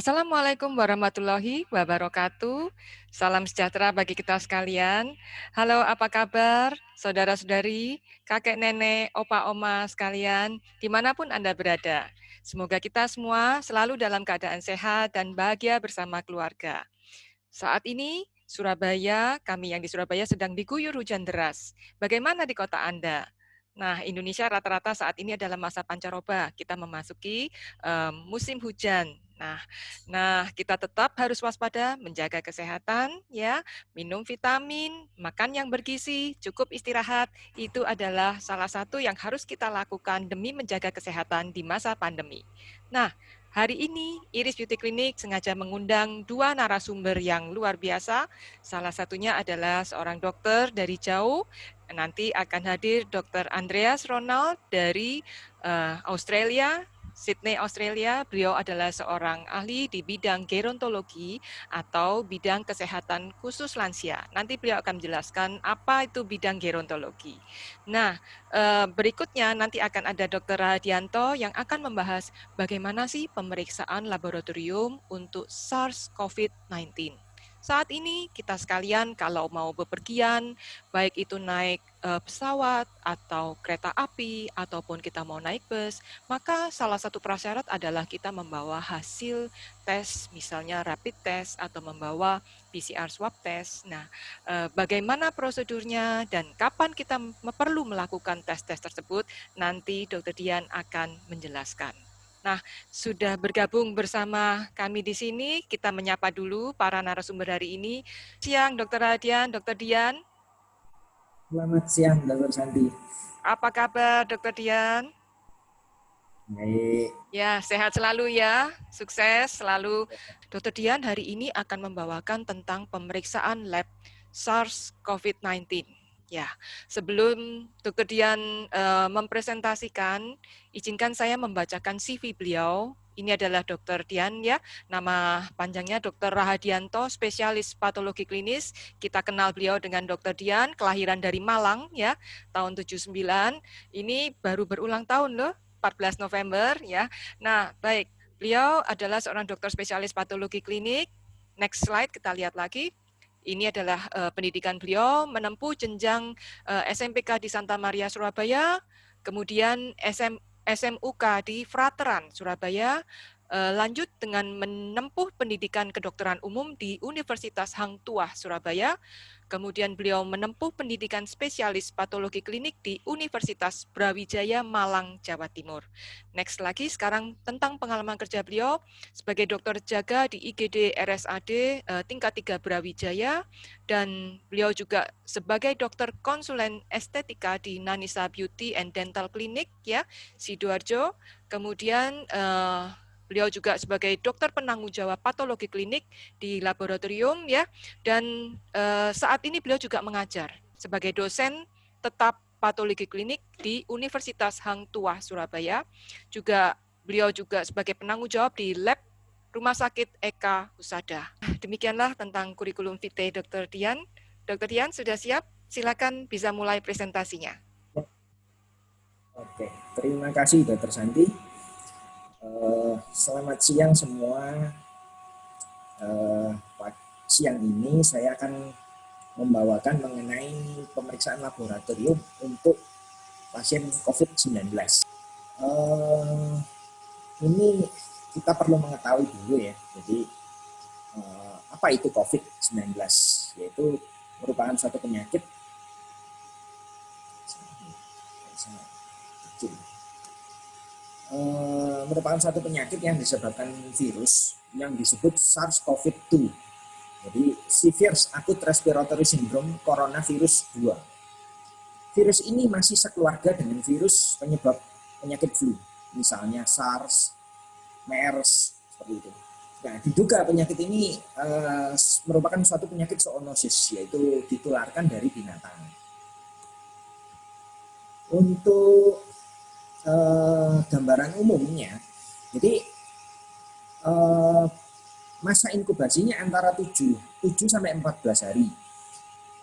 Assalamualaikum warahmatullahi wabarakatuh. Salam sejahtera bagi kita sekalian. Halo, apa kabar saudara-saudari, kakek nenek, opa oma sekalian, dimanapun Anda berada. Semoga kita semua selalu dalam keadaan sehat dan bahagia bersama keluarga. Saat ini, kami yang di Surabaya sedang diguyur hujan deras. Bagaimana di kota Anda? Nah, Indonesia rata-rata saat ini adalah masa pancaroba. Kita memasuki musim hujan. Nah, kita tetap harus waspada, menjaga kesehatan, ya, minum vitamin, makan yang bergizi, cukup istirahat. Itu adalah salah satu yang harus kita lakukan demi menjaga kesehatan di masa pandemi. Nah, hari ini Iris Beauty Clinic sengaja mengundang dua narasumber yang luar biasa. Salah satunya adalah seorang dokter dari jauh. Nanti akan hadir Dr. Andreas Ronald dari Australia, Sydney, Australia. Beliau adalah seorang ahli di bidang gerontologi atau bidang kesehatan khusus lansia. Nanti beliau akan menjelaskan apa itu bidang gerontologi. Nah, berikutnya nanti akan ada Dr. Rahadianto yang akan membahas bagaimana sih pemeriksaan laboratorium untuk SARS-CoV-19. Saat ini kita sekalian kalau mau bepergian, baik itu naik pesawat atau kereta api, ataupun kita mau naik bus, maka salah satu prasyarat adalah kita membawa hasil tes, misalnya rapid test atau membawa PCR swab test. Nah, bagaimana prosedurnya dan kapan kita perlu melakukan tes-tes tersebut, nanti Dr. Dian akan menjelaskan. Nah, sudah bergabung bersama kami di sini, kita menyapa dulu para narasumber hari ini. Siang, Dr. Radian, Dr. Dian. Selamat siang, Dr. Santi. Apa kabar, Dr. Dian? Baik. Ya, sehat selalu ya, sukses selalu. Dr. Dian hari ini akan membawakan tentang pemeriksaan lab SARS-CoV-19. Ya, sebelum Dr. Dian mempresentasikan, izinkan saya membacakan CV beliau. Ini adalah Dr. Dian ya, nama panjangnya Dr. Rahadianto, spesialis patologi klinis. Kita kenal beliau dengan Dr. Dian, kelahiran dari Malang ya, tahun 79. Ini baru berulang tahun loh, 14 November ya. Nah, baik. Beliau adalah seorang dokter spesialis patologi klinik. Next slide kita lihat lagi. Ini adalah pendidikan beliau menempuh jenjang SMPK di Santa Maria Surabaya, kemudian SMUK di Frateran Surabaya, lanjut dengan menempuh pendidikan kedokteran umum di Universitas Hang Tuah Surabaya. Kemudian beliau menempuh pendidikan spesialis patologi klinik di Universitas Brawijaya Malang, Jawa Timur. Next lagi, sekarang tentang pengalaman kerja beliau sebagai dokter jaga di IGD RSAD tingkat 3 Brawijaya, dan beliau juga sebagai dokter konsulen estetika di Nanisa Beauty and Dental Clinic ya, Sidoarjo. Kemudian beliau juga sebagai dokter penanggung jawab patologi klinik di laboratorium ya, dan saat ini beliau juga mengajar sebagai dosen tetap patologi klinik di Universitas Hang Tuah Surabaya. Juga beliau juga sebagai penanggung jawab di lab Rumah Sakit Eka Husada. Demikianlah tentang kurikulum vitae Dr. Dian. Dr. Dian sudah siap? Silakan bisa mulai presentasinya. Oke, terima kasih Dr. Santi. Selamat siang semua. Siang ini saya akan membawakan mengenai pemeriksaan laboratorium untuk pasien COVID-19. Ini kita perlu mengetahui dulu ya. Jadi apa itu COVID-19? Yaitu merupakan suatu penyakit yang disebabkan virus yang disebut SARS-CoV-2. Jadi Severe Acute Respiratory Syndrome Coronavirus 2. Virus ini masih sekeluarga dengan virus penyebab penyakit flu, misalnya SARS, MERS, seperti itu. Nah, diduga penyakit ini merupakan suatu penyakit zoonosis, yaitu ditularkan dari binatang. Untuk gambaran umumnya, jadi masa inkubasinya antara 7 sampai 14 hari.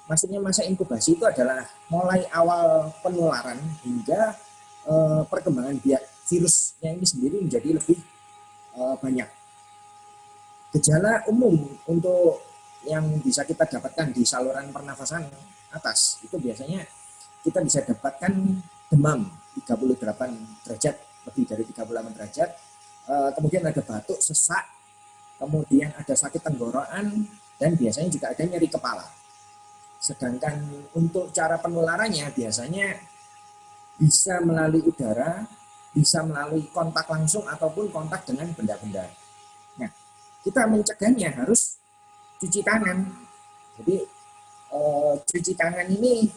Maksudnya masa inkubasi itu adalah mulai awal penularan hingga perkembangan virusnya ini sendiri menjadi lebih banyak. Gejala umum untuk yang bisa kita dapatkan di saluran pernafasan atas itu biasanya kita bisa dapatkan demam 38 derajat, lebih dari 38 derajat, kemudian ada batuk, sesak, kemudian ada sakit tenggorokan, dan biasanya juga ada nyeri kepala. Sedangkan untuk cara penularannya biasanya bisa melalui udara, bisa melalui kontak langsung ataupun kontak dengan benda-benda. Nah, kita mencegahnya harus cuci tangan. Jadi cuci tangan ini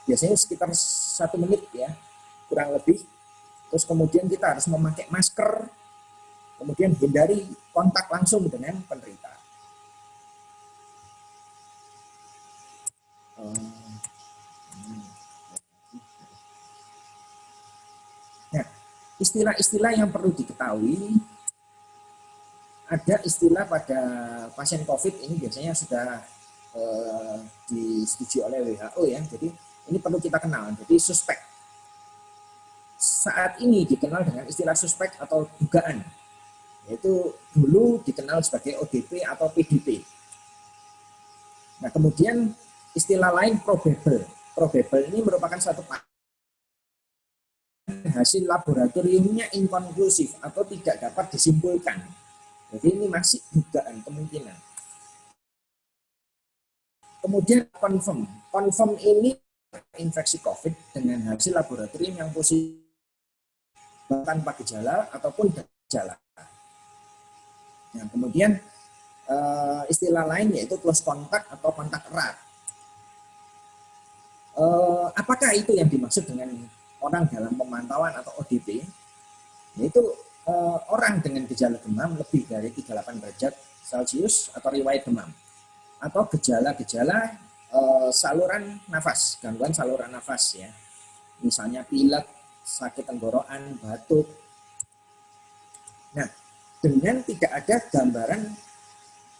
biasanya sekitar 1 menit ya, kurang lebih. Terus kemudian kita harus memakai masker, kemudian hindari kontak langsung dengan penderita. Nah, istilah-istilah yang perlu diketahui, ada istilah pada pasien COVID ini biasanya sudah disetujui oleh WHO ya. Jadi ini perlu kita kenal. Jadi suspek. Saat ini dikenal dengan istilah suspek atau dugaan. Yaitu dulu dikenal sebagai ODP atau PDP. Nah, kemudian istilah lain probable. Probable ini merupakan satu hasil laboratoriumnya inkonklusif atau tidak dapat disimpulkan. Jadi ini masih dugaan kemungkinan. Kemudian confirm. Confirm ini infeksi COVID dengan hasil laboratorium yang positif tanpa gejala ataupun gejala. Nah, kemudian istilah lain yaitu close contact atau kontak erat. Apakah itu yang dimaksud dengan orang dalam pemantauan atau ODP? Yaitu orang dengan gejala demam lebih dari 38 derajat Celcius atau riwayat demam, atau gejala-gejala saluran nafas, gangguan saluran nafas ya, misalnya pilek, sakit tenggorokan, batuk. Nah, dengan tidak ada gambaran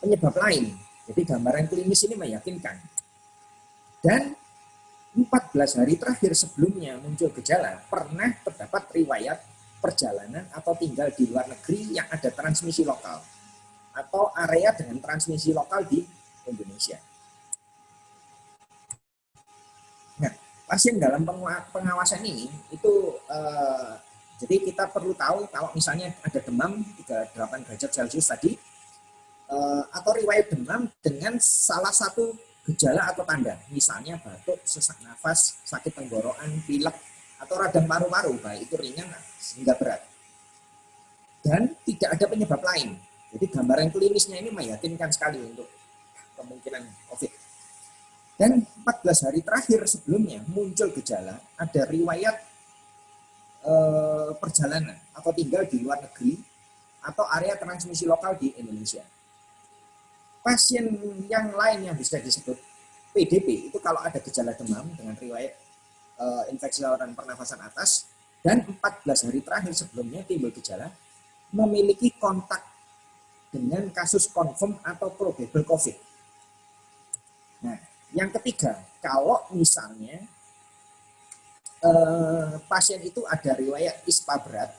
penyebab lain, jadi gambaran klinis ini meyakinkan. Dan 14 hari terakhir sebelumnya muncul gejala, pernah terdapat riwayat perjalanan atau tinggal di luar negeri yang ada transmisi lokal atau area dengan transmisi lokal di Indonesia. Nah, pasien dalam pengawasan ini itu jadi kita perlu tahu kalau misalnya ada demam 38 derajat Celcius tadi atau riwayat demam dengan salah satu gejala atau tanda, misalnya batuk, sesak nafas, sakit tenggorokan, pilek, atau radang paru-paru, baik itu ringan hingga berat. Dan tidak ada penyebab lain. Jadi gambaran klinisnya ini meyakinkan sekali untuk kemungkinan COVID. Dan 14 hari terakhir sebelumnya muncul gejala, ada riwayat perjalanan atau tinggal di luar negeri atau area transmisi lokal di Indonesia. Pasien yang lain yang bisa disebut PDP itu kalau ada gejala demam dengan riwayat infeksi saluran pernafasan atas dan 14 hari terakhir sebelumnya timbul gejala, memiliki kontak dengan kasus confirm atau probable COVID. Nah, yang ketiga, kalau misalnya pasien itu ada riwayat ISPA berat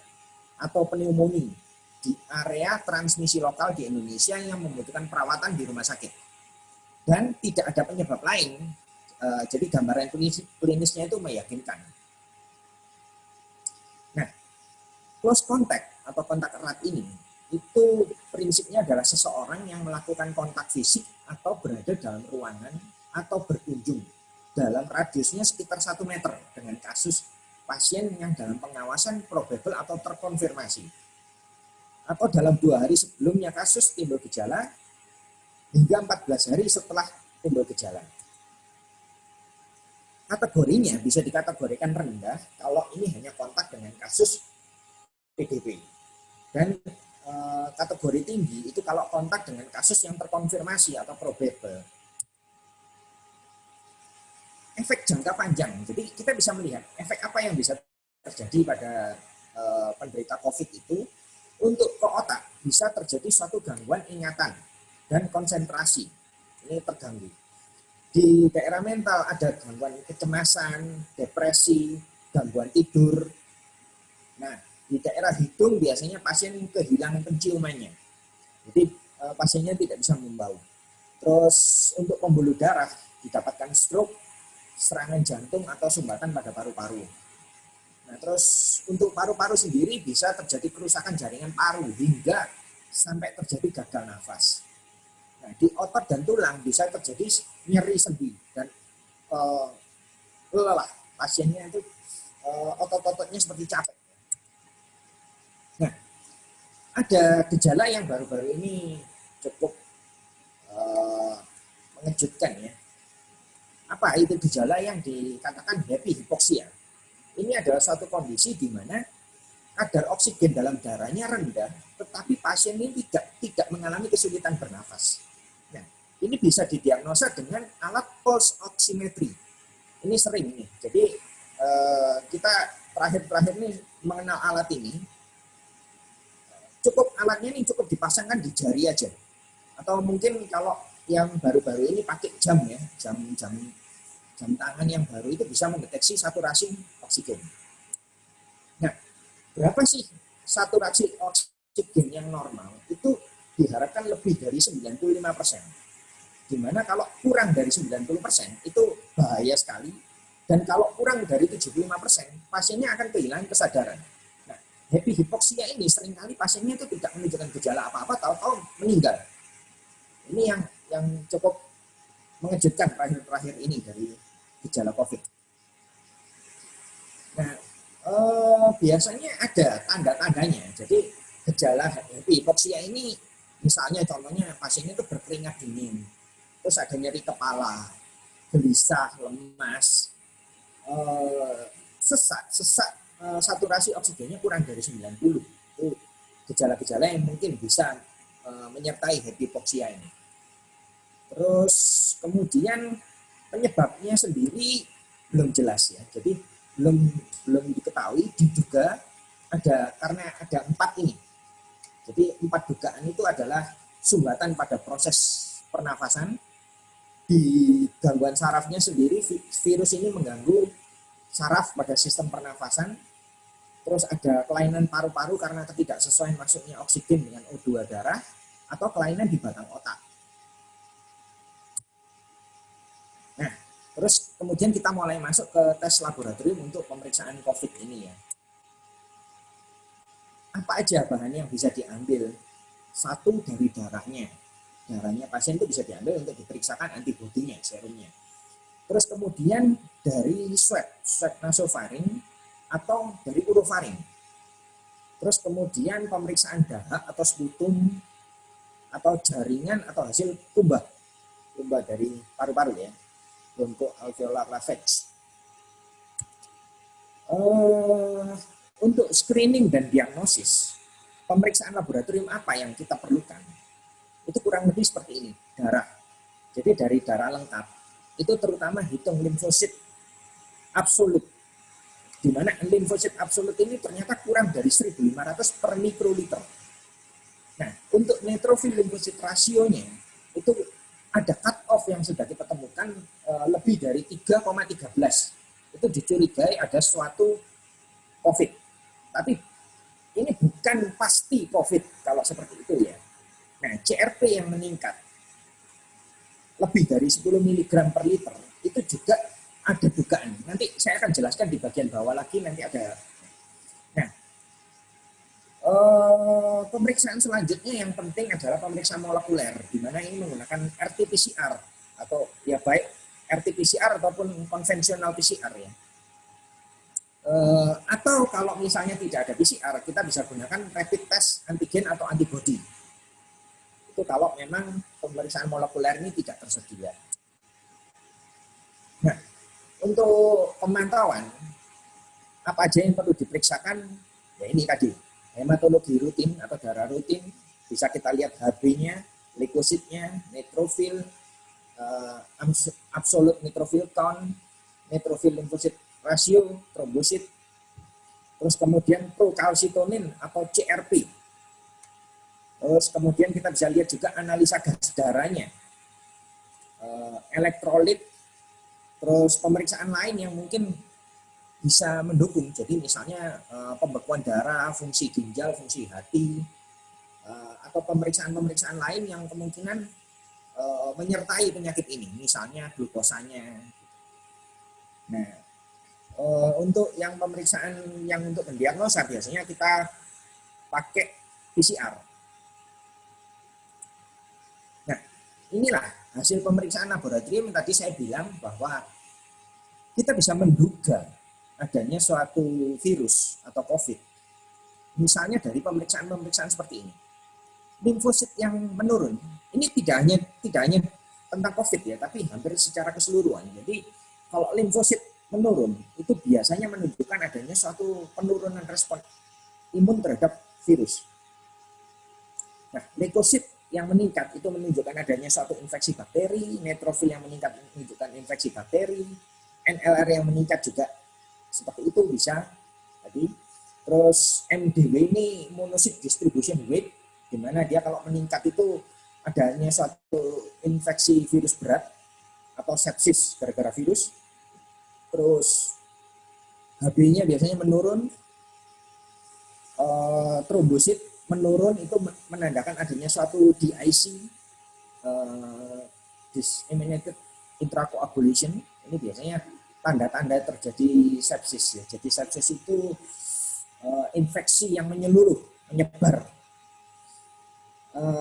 atau pneumonia di area transmisi lokal di Indonesia yang membutuhkan perawatan di rumah sakit dan tidak ada penyebab lain, jadi gambaran klinisnya itu meyakinkan. Nah, close contact atau kontak erat ini itu prinsipnya adalah seseorang yang melakukan kontak fisik atau berada dalam ruangan atau berkunjung dalam radiusnya sekitar 1 meter dengan kasus pasien yang dalam pengawasan probable atau terkonfirmasi, atau dalam 2 hari sebelumnya kasus timbul gejala hingga 14 hari setelah timbul gejala. Kategorinya bisa dikategorikan rendah kalau ini hanya kontak dengan kasus PDP. Dan kategori tinggi itu kalau kontak dengan kasus yang terkonfirmasi atau probable. Efek jangka panjang, jadi kita bisa melihat efek apa yang bisa terjadi pada penderita COVID itu. Untuk ke otak bisa terjadi suatu gangguan ingatan dan konsentrasi, ini terganggu. Di daerah mental ada gangguan kecemasan, depresi, gangguan tidur. Nah, di daerah hidung biasanya pasien kehilangan penciumannya. Jadi pasiennya tidak bisa membau. Terus untuk pembuluh darah didapatkan stroke, serangan jantung atau sumbatan pada paru-paru. Nah, terus untuk paru-paru sendiri bisa terjadi kerusakan jaringan paru hingga sampai terjadi gagal nafas. Nah, di otot dan tulang bisa terjadi nyeri sendi dan lelah. Pasiennya itu otot-ototnya seperti capek. Nah, ada gejala yang baru-baru ini cukup mengejutkan ya. Apa itu gejala yang dikatakan happy hypoxia? Ini adalah suatu kondisi di mana kadar oksigen dalam darahnya rendah, tetapi pasien ini tidak mengalami kesulitan bernafas. Nah, ini bisa didiagnosa dengan alat pulse oximetry. Ini sering nih. Jadi kita terakhir ini mengenal alat ini. Alatnya ini cukup dipasangkan di jari aja. Atau mungkin kalau yang baru-baru ini pakai jam ya, jam tangan yang baru itu bisa mendeteksi saturasi oksigen. Nah, berapa sih saturasi oksigen yang normal? Itu diharapkan lebih dari 95%. Dimana kalau kurang dari 90% itu bahaya sekali. Dan kalau kurang dari 75%, pasiennya akan kehilangan kesadaran. Nah, happy hypoxia ini seringkali pasiennya itu tidak menunjukkan gejala apa-apa, tahu-tahu meninggal. Ini yang cukup mengejutkan terakhir ini dari gejala COVID. Nah, biasanya ada tanda-tandanya. Jadi gejala happy hypoxia ini, misalnya contohnya pasiennya itu berkeringat dingin, terus ada nyeri kepala, gelisah, lemas, sesak, saturasi oksigennya kurang dari 90. Itu gejala-gejala yang mungkin bisa menyertai happy hypoxia ini. Terus kemudian penyebabnya sendiri belum jelas ya. Jadi belum diketahui, diduga karena ada 4 ini. Jadi 4 dugaan itu adalah sumbatan pada proses pernafasan. Di gangguan sarafnya sendiri, virus ini mengganggu saraf pada sistem pernafasan. Terus ada kelainan paru-paru karena ketidaksesuaian masuknya oksigen dengan O2 darah, atau kelainan di batang otak. Nah, terus kemudian kita mulai masuk ke tes laboratorium untuk pemeriksaan COVID ini ya. Apa aja bahan yang bisa diambil? Satu, dari darahnya. Darahnya pasien itu bisa diambil untuk diperiksakan antibodinya, serumnya. Terus kemudian dari swab nasofaring atau dari urofaring. Terus kemudian pemeriksaan dahak atau sputum atau jaringan atau hasil tumbah dari paru-paru ya, bronchoalveolar lavage. Untuk screening dan diagnosis, pemeriksaan laboratorium apa yang kita perlukan? Itu kurang lebih seperti ini, darah. Jadi dari darah lengkap, itu terutama hitung limfosit absolut. Di mana limfosit absolut ini ternyata kurang dari 1.500 per mikroliter. Nah, untuk neutrophil limfosit rasionya, itu ada cut off yang sudah kita temukan lebih dari 3,13. Itu dicurigai ada suatu COVID. Tapi ini bukan pasti COVID kalau seperti itu ya. Nah, CRP yang meningkat lebih dari 10 mg per liter itu juga ada dugaan. Nanti saya akan jelaskan di bagian bawah lagi, nanti ada. Nah, pemeriksaan selanjutnya yang penting adalah pemeriksaan molekuler, di mana ini menggunakan RT-PCR atau ya baik RT-PCR ataupun konvensional PCR ya. Atau kalau misalnya tidak ada PCR, kita bisa gunakan rapid test antigen atau antibody. Itu kalau memang pemeriksaan molekuler ini tidak tersedia. Nah, untuk pemantauan, apa aja yang perlu diperiksakan? Ya ini tadi, hematologi rutin atau darah rutin, bisa kita lihat HB-nya, leukositnya, neutrofil, absolute neutrophil count, neutrophil limfosit rasio, trombosit, terus kemudian prokalsitonin atau CRP. Terus kemudian kita bisa lihat juga analisa gas darahnya, elektrolit, terus pemeriksaan lain yang mungkin bisa mendukung. Jadi misalnya pembekuan darah, fungsi ginjal, fungsi hati, atau pemeriksaan-pemeriksaan lain yang kemungkinan menyertai penyakit ini, misalnya glukosanya. Nah, untuk yang pemeriksaan yang untuk mendiagnosa biasanya kita pakai PCR. Nah, inilah hasil pemeriksaan laboratorium tadi saya bilang bahwa kita bisa menduga adanya suatu virus atau COVID. Misalnya dari pemeriksaan-pemeriksaan seperti ini. Limfosit yang menurun, ini tidak hanya tentang COVID ya, tapi hampir secara keseluruhan. Jadi kalau limfosit menurun, itu biasanya menunjukkan adanya suatu penurunan respon imun terhadap virus. Nah, leukosit yang meningkat itu menunjukkan adanya suatu infeksi bakteri, neutrofil yang meningkat menunjukkan infeksi bakteri, NLR yang meningkat juga seperti itu bisa tadi. Terus MDW ini monocyte distribution weight, di mana dia kalau meningkat itu adanya suatu infeksi virus berat atau sepsis gara-gara virus. Terus HB-nya biasanya menurun, trombosit menurun, itu menandakan adanya suatu DIC, disseminated intracoagulation. Ini biasanya tanda-tanda terjadi sepsis ya. Jadi sepsis itu infeksi yang menyeluruh, menyebar.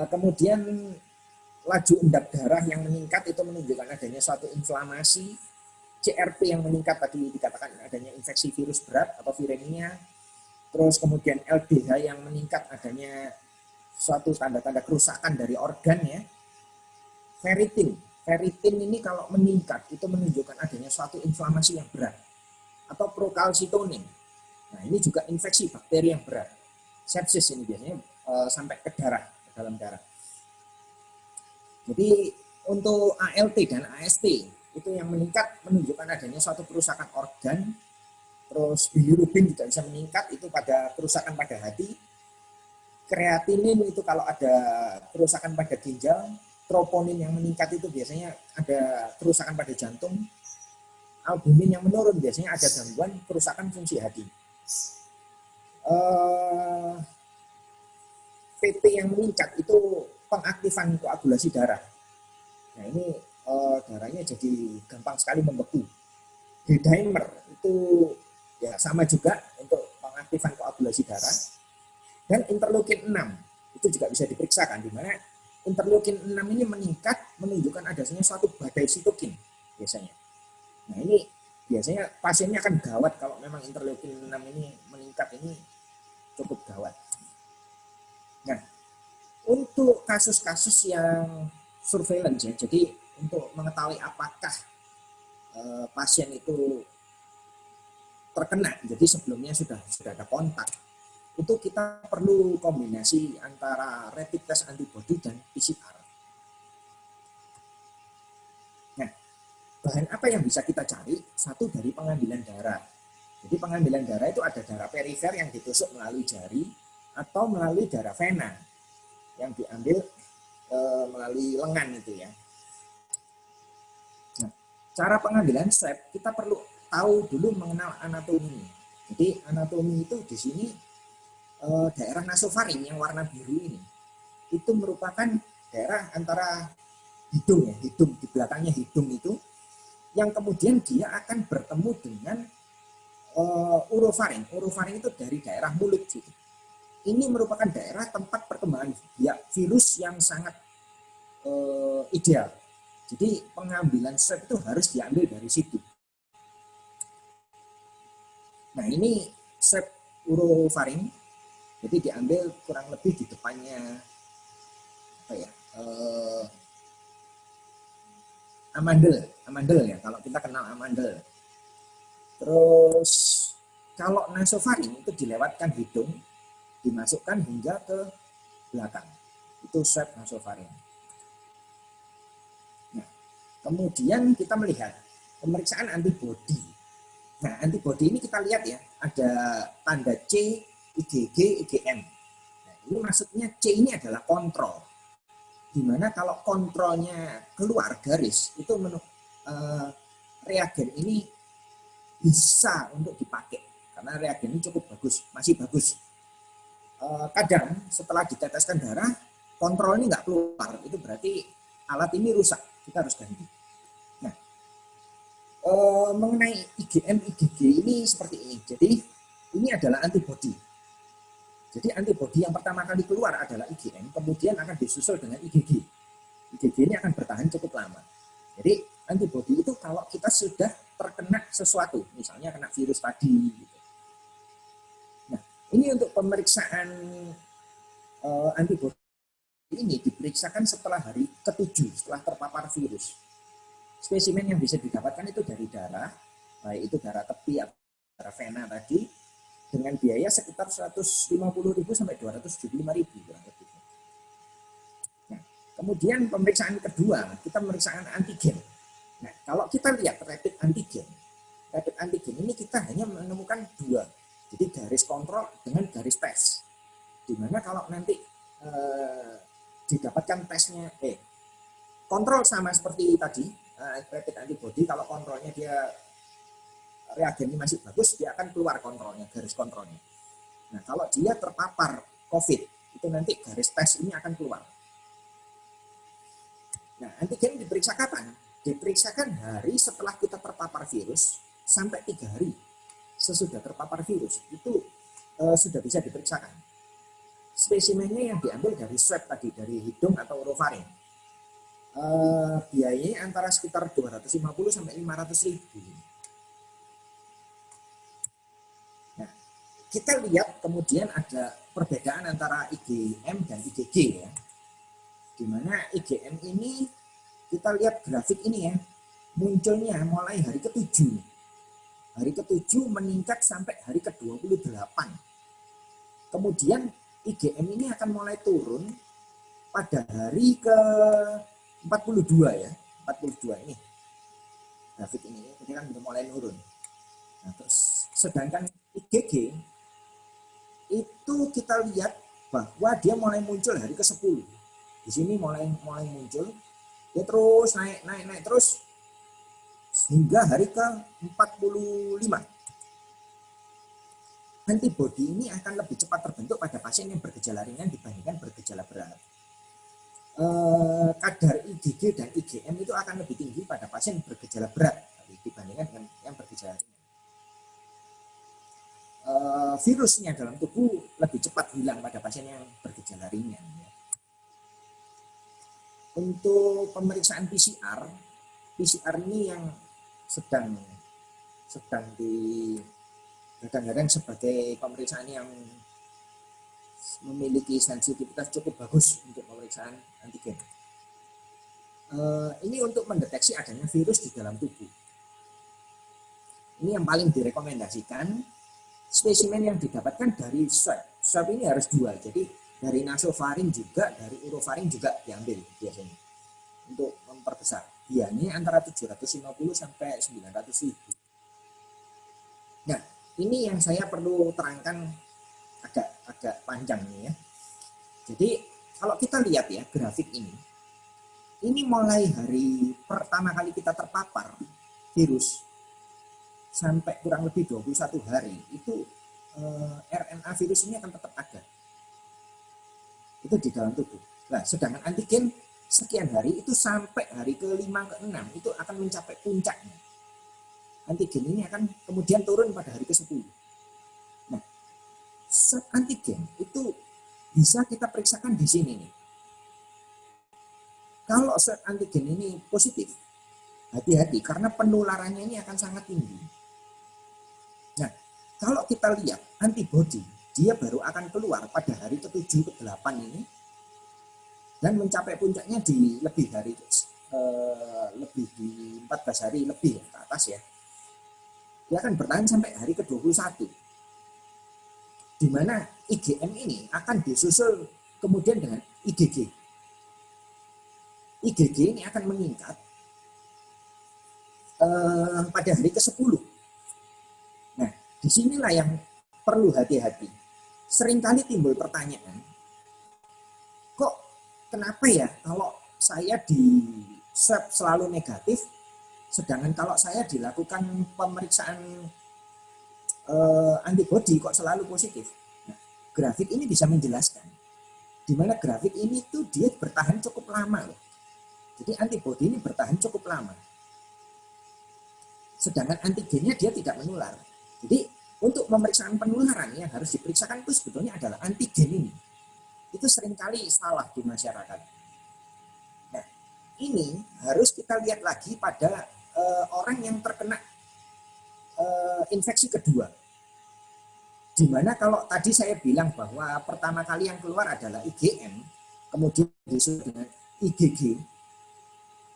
Kemudian laju endap darah yang meningkat itu menunjukkan adanya suatu inflamasi. CRP yang meningkat tadi dikatakan adanya infeksi virus berat atau viremia. Terus kemudian LDH yang meningkat adanya suatu tanda-tanda kerusakan dari organ ya. Ferritin ini kalau meningkat itu menunjukkan adanya suatu inflamasi yang berat. Atau prokalsitonin. Nah, ini juga infeksi bakteri yang berat. Sepsis ini biasanya sampai ke darah, ke dalam darah. Jadi untuk ALT dan AST itu yang meningkat menunjukkan adanya suatu kerusakan organ. Terus bilirubin juga bisa meningkat, itu pada kerusakan pada hati. Kreatinin itu kalau ada kerusakan pada ginjal. Troponin yang meningkat itu biasanya ada kerusakan pada jantung. Albumin yang menurun biasanya ada gangguan kerusakan fungsi hati. PT yang meningkat itu pengaktifan koagulasi darah. Nah ini darahnya jadi gampang sekali membeku. D-dimer itu ya sama juga untuk pengaktifan koagulasi darah. Dan interleukin 6 itu juga bisa diperiksakan, di mana interleukin 6 ini meningkat menunjukkan adanya suatu badai sitokin biasanya. Nah ini biasanya pasiennya akan gawat kalau memang interleukin 6 ini meningkat, ini cukup gawat. Nah, untuk kasus-kasus yang surveillance ya, jadi untuk mengetahui apakah pasien itu terkena, jadi sebelumnya sudah ada kontak, itu kita perlu kombinasi antara rapid test antibody dan PCR. Nah, bahan apa yang bisa kita cari? Satu dari pengambilan darah. Jadi pengambilan darah itu ada darah perifer yang ditusuk melalui jari atau melalui darah vena yang diambil melalui lengan itu ya. Nah, cara pengambilan swab kita perlu tahu dulu mengenal anatomi. Jadi anatomi itu di sini daerah nasofaring yang warna biru ini itu merupakan daerah antara hidung ya, hidung di belakangnya hidung itu, yang kemudian dia akan bertemu dengan urofaring. Urofaring itu dari daerah mulut gitu. Ini merupakan daerah tempat perkembangan virus yang sangat ideal. Jadi pengambilan swab itu harus diambil dari situ. Nah ini swab urofaring. Jadi diambil kurang lebih di depannya apa ya, amandel ya, kalau kita kenal amandel. Terus kalau nasofaring itu dilewatkan hidung, dimasukkan hingga ke belakang. Itu swab nasofaring. Nah, kemudian kita melihat pemeriksaan antibodi. Nah, antibodi ini kita lihat ya, ada tanda C, IgG, IgM. Nah, ini maksudnya C ini adalah kontrol. Dimana kalau kontrolnya keluar garis, itu reagen ini bisa untuk dipakai. Karena reagen ini cukup bagus, masih bagus. kadang setelah diteteskan darah, kontrol ini nggak keluar, itu berarti alat ini rusak, kita harus ganti. Nah, mengenai IgM, IgG ini seperti ini. Jadi ini adalah antibodi. Jadi antibodi yang pertama kali keluar adalah IgM, kemudian akan disusul dengan IgG. IgG ini akan bertahan cukup lama. Jadi antibodi itu kalau kita sudah terkena sesuatu, misalnya kena virus tadi. Gitu. Nah, ini untuk pemeriksaan antibodi ini diperiksakan setelah hari ke-7 setelah terpapar virus. Spesimen yang bisa didapatkan itu dari darah, baik itu darah tepi atau darah vena tadi, dengan biaya sekitar 150.000 sampai 275.000 kurang lebih. Nah, kemudian pemeriksaan kedua, kita pemeriksaan antigen. Nah, kalau kita lihat rapid antigen ini kita hanya menemukan 2. Jadi garis kontrol dengan garis tes. Dimana kalau nanti didapatkan tesnya, kontrol sama seperti tadi, rapid antibody, kalau kontrolnya dia reagennya masih bagus, dia akan keluar kontrolnya, garis kontrolnya. Nah, kalau dia terpapar COVID, itu nanti garis tes ini akan keluar. Nah, antigen diperiksa kapan? Diperiksakan hari setelah kita terpapar virus sampai 3 hari sesudah terpapar virus. Itu sudah bisa diperiksakan. Spesimennya yang diambil dari swab tadi, dari hidung atau orofaring. Biayanya antara sekitar 250 sampai 500.000. Nah, kita lihat kemudian ada perbedaan antara IgM dan IgG ya. Dimana IgM ini kita lihat grafik ini ya, munculnya mulai hari ke-7. Hari ke-7 meningkat sampai hari ke-28. Kemudian IgM ini akan mulai turun pada hari ke-42 ya. 42 ini. Grafik ini ini kan udah mulai turun. Nah, terus sedangkan IgG itu kita lihat bahwa dia mulai muncul hari ke-10. Di sini mulai muncul, dia terus naik terus hingga hari ke-45. Antibodi ini akan lebih cepat terbentuk pada pasien yang bergejala ringan dibandingkan bergejala berat. Kadar IgG dan IgM itu akan lebih tinggi pada pasien bergejala berat dibandingkan dengan yang bergejala ringan. Virusnya dalam tubuh lebih cepat hilang pada pasien yang bergejala ringan. Untuk pemeriksaan PCR ini yang sedang di kadang-kadang sebagai pemeriksaan yang memiliki sensitivitas cukup bagus untuk pemeriksaan antigen. Ini untuk mendeteksi adanya virus di dalam tubuh. Ini yang paling direkomendasikan. Spesimen yang didapatkan dari swab. Swab ini harus 2, jadi dari nasofaring juga, dari orofaring juga diambil biasanya untuk memperbesar. Biayanya antara 750 sampai 900.000. Nah, ini yang saya perlu terangkan agak panjang nih ya. Jadi kalau kita lihat ya grafik ini mulai hari pertama kali kita terpapar virus sampai kurang lebih 21 hari itu RNA virus ini akan tetap ada. Itu di dalam tubuh. Nah, sedangkan antigen sekian hari itu sampai hari ke-5 ke-6 itu akan mencapai puncaknya. Antigen ini akan kemudian turun pada hari ke-10. Nah, swab antigen itu bisa kita periksakan di sini nih. Kalau swab antigen ini positif, hati-hati karena penularannya ini akan sangat tinggi. Nah, kalau kita lihat antibodi, dia baru akan keluar pada hari ke-7 ke-8 ini dan mencapai puncaknya di lebih di 14 hari lebih ke atas ya. Dia akan bertahan sampai hari ke-21. Di mana IgM ini akan disusul kemudian dengan IgG. IgG ini akan meningkat pada hari ke-10. Nah, disinilah yang perlu hati-hati. Seringkali timbul pertanyaan, kok kenapa ya kalau saya di swab selalu negatif, sedangkan kalau saya dilakukan pemeriksaan antibodi kok selalu positif. Nah, grafik ini bisa menjelaskan. Di mana grafik ini tuh dia bertahan cukup lama loh. Jadi antibodi ini bertahan cukup lama. Sedangkan antigennya dia tidak menular. Jadi untuk pemeriksaan penularan yang harus diperiksakan itu sebetulnya adalah antigen ini. Itu seringkali salah di masyarakat. Nah, ini harus kita lihat lagi pada orang yang terkena infeksi kedua. Dimana kalau tadi saya bilang bahwa pertama kali yang keluar adalah IgM, kemudian disusul dengan IgG.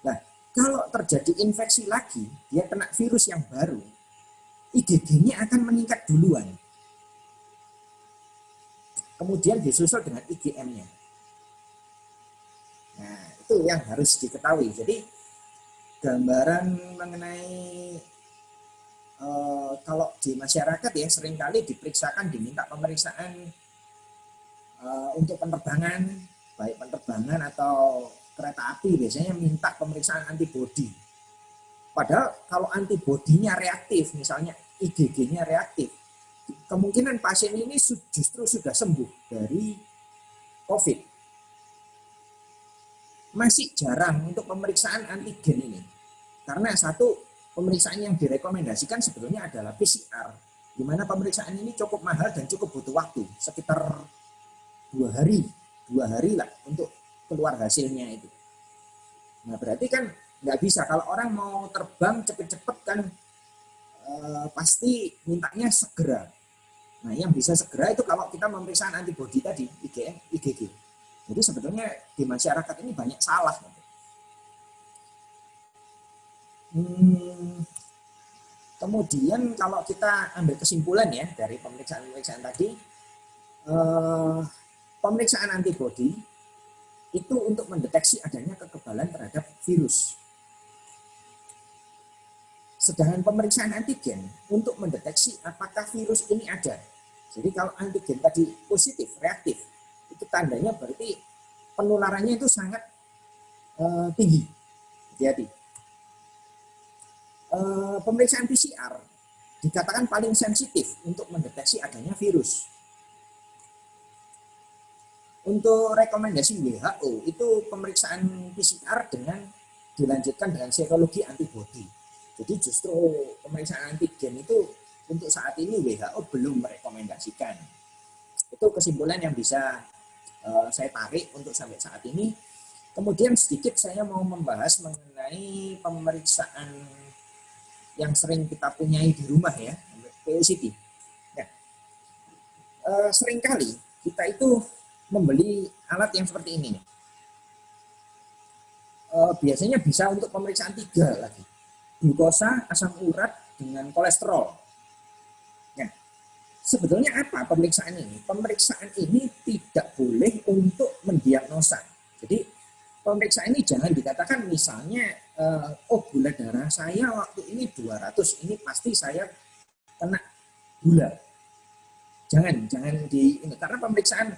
Nah, kalau terjadi infeksi lagi, dia kena virus yang baru, IgG-nya akan meningkat duluan. Kemudian disusul dengan IgM-nya. Nah, itu yang harus diketahui. Jadi, gambaran mengenai kalau di masyarakat ya seringkali diperiksakan, diminta pemeriksaan untuk penerbangan, baik penerbangan atau kereta api biasanya minta pemeriksaan antibodi. Padahal kalau antibodinya reaktif, misalnya IgG-nya reaktif, kemungkinan pasien ini justru sudah sembuh dari COVID. Masih jarang untuk pemeriksaan antigen ini. Karena satu, pemeriksaan yang direkomendasikan sebetulnya adalah PCR, di mana pemeriksaan ini cukup mahal dan cukup butuh waktu, sekitar 2 hari lah untuk keluar hasilnya itu. Nah berarti kan nggak bisa, kalau orang mau terbang cepet-cepet kan pasti mintanya segera. Nah yang bisa segera itu kalau kita pemeriksaan antibodi tadi, IgM, IgG. Jadi sebetulnya di masyarakat ini banyak salah. Kemudian kalau kita ambil kesimpulan ya dari pemeriksaan-pemeriksaan tadi, pemeriksaan antibodi itu untuk mendeteksi adanya kekebalan terhadap virus. Sedangkan pemeriksaan antigen untuk mendeteksi apakah virus ini ada. Jadi kalau antigen tadi positif, reaktif, itu tandanya berarti penularannya itu sangat tinggi. Hati-hati. Pemeriksaan PCR dikatakan paling sensitif untuk mendeteksi adanya virus. Untuk rekomendasi WHO itu pemeriksaan PCR dengan dilanjutkan dengan serologi antibodi. Jadi justru pemeriksaan antigen itu untuk saat ini WHO belum merekomendasikan. Itu kesimpulan yang bisa saya tarik untuk sampai saat ini. Kemudian sedikit saya mau membahas mengenai pemeriksaan yang sering kita punyai di rumah ya, POCT. Nah, seringkali kita itu membeli alat yang seperti ini. Biasanya bisa untuk pemeriksaan 3 lagi. Glukosa, asam urat, dengan kolesterol. Nah, sebetulnya apa pemeriksaan ini? Pemeriksaan ini tidak boleh untuk mendiagnosa. Jadi pemeriksaan ini jangan dikatakan misalnya oh gula darah saya waktu ini 200, ini pasti saya kena gula. Jangan karena pemeriksaan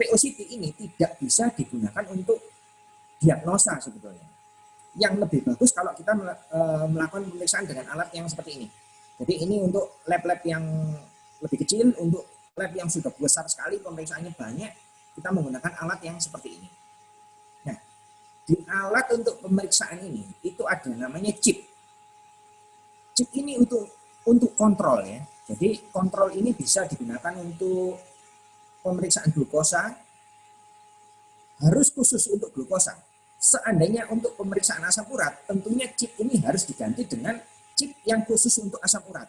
POCT ini tidak bisa digunakan untuk diagnosa sebetulnya. Yang lebih bagus kalau kita melakukan pemeriksaan dengan alat yang seperti ini. Jadi ini untuk lab-lab yang lebih kecil, untuk lab yang sudah besar sekali pemeriksaannya banyak, kita menggunakan alat yang seperti ini. Di alat untuk pemeriksaan ini itu ada namanya chip. Chip ini untuk kontrol ya. Jadi kontrol ini bisa digunakan untuk pemeriksaan glukosa, harus khusus untuk glukosa. Seandainya untuk pemeriksaan asam urat, tentunya chip ini harus diganti dengan chip yang khusus untuk asam urat.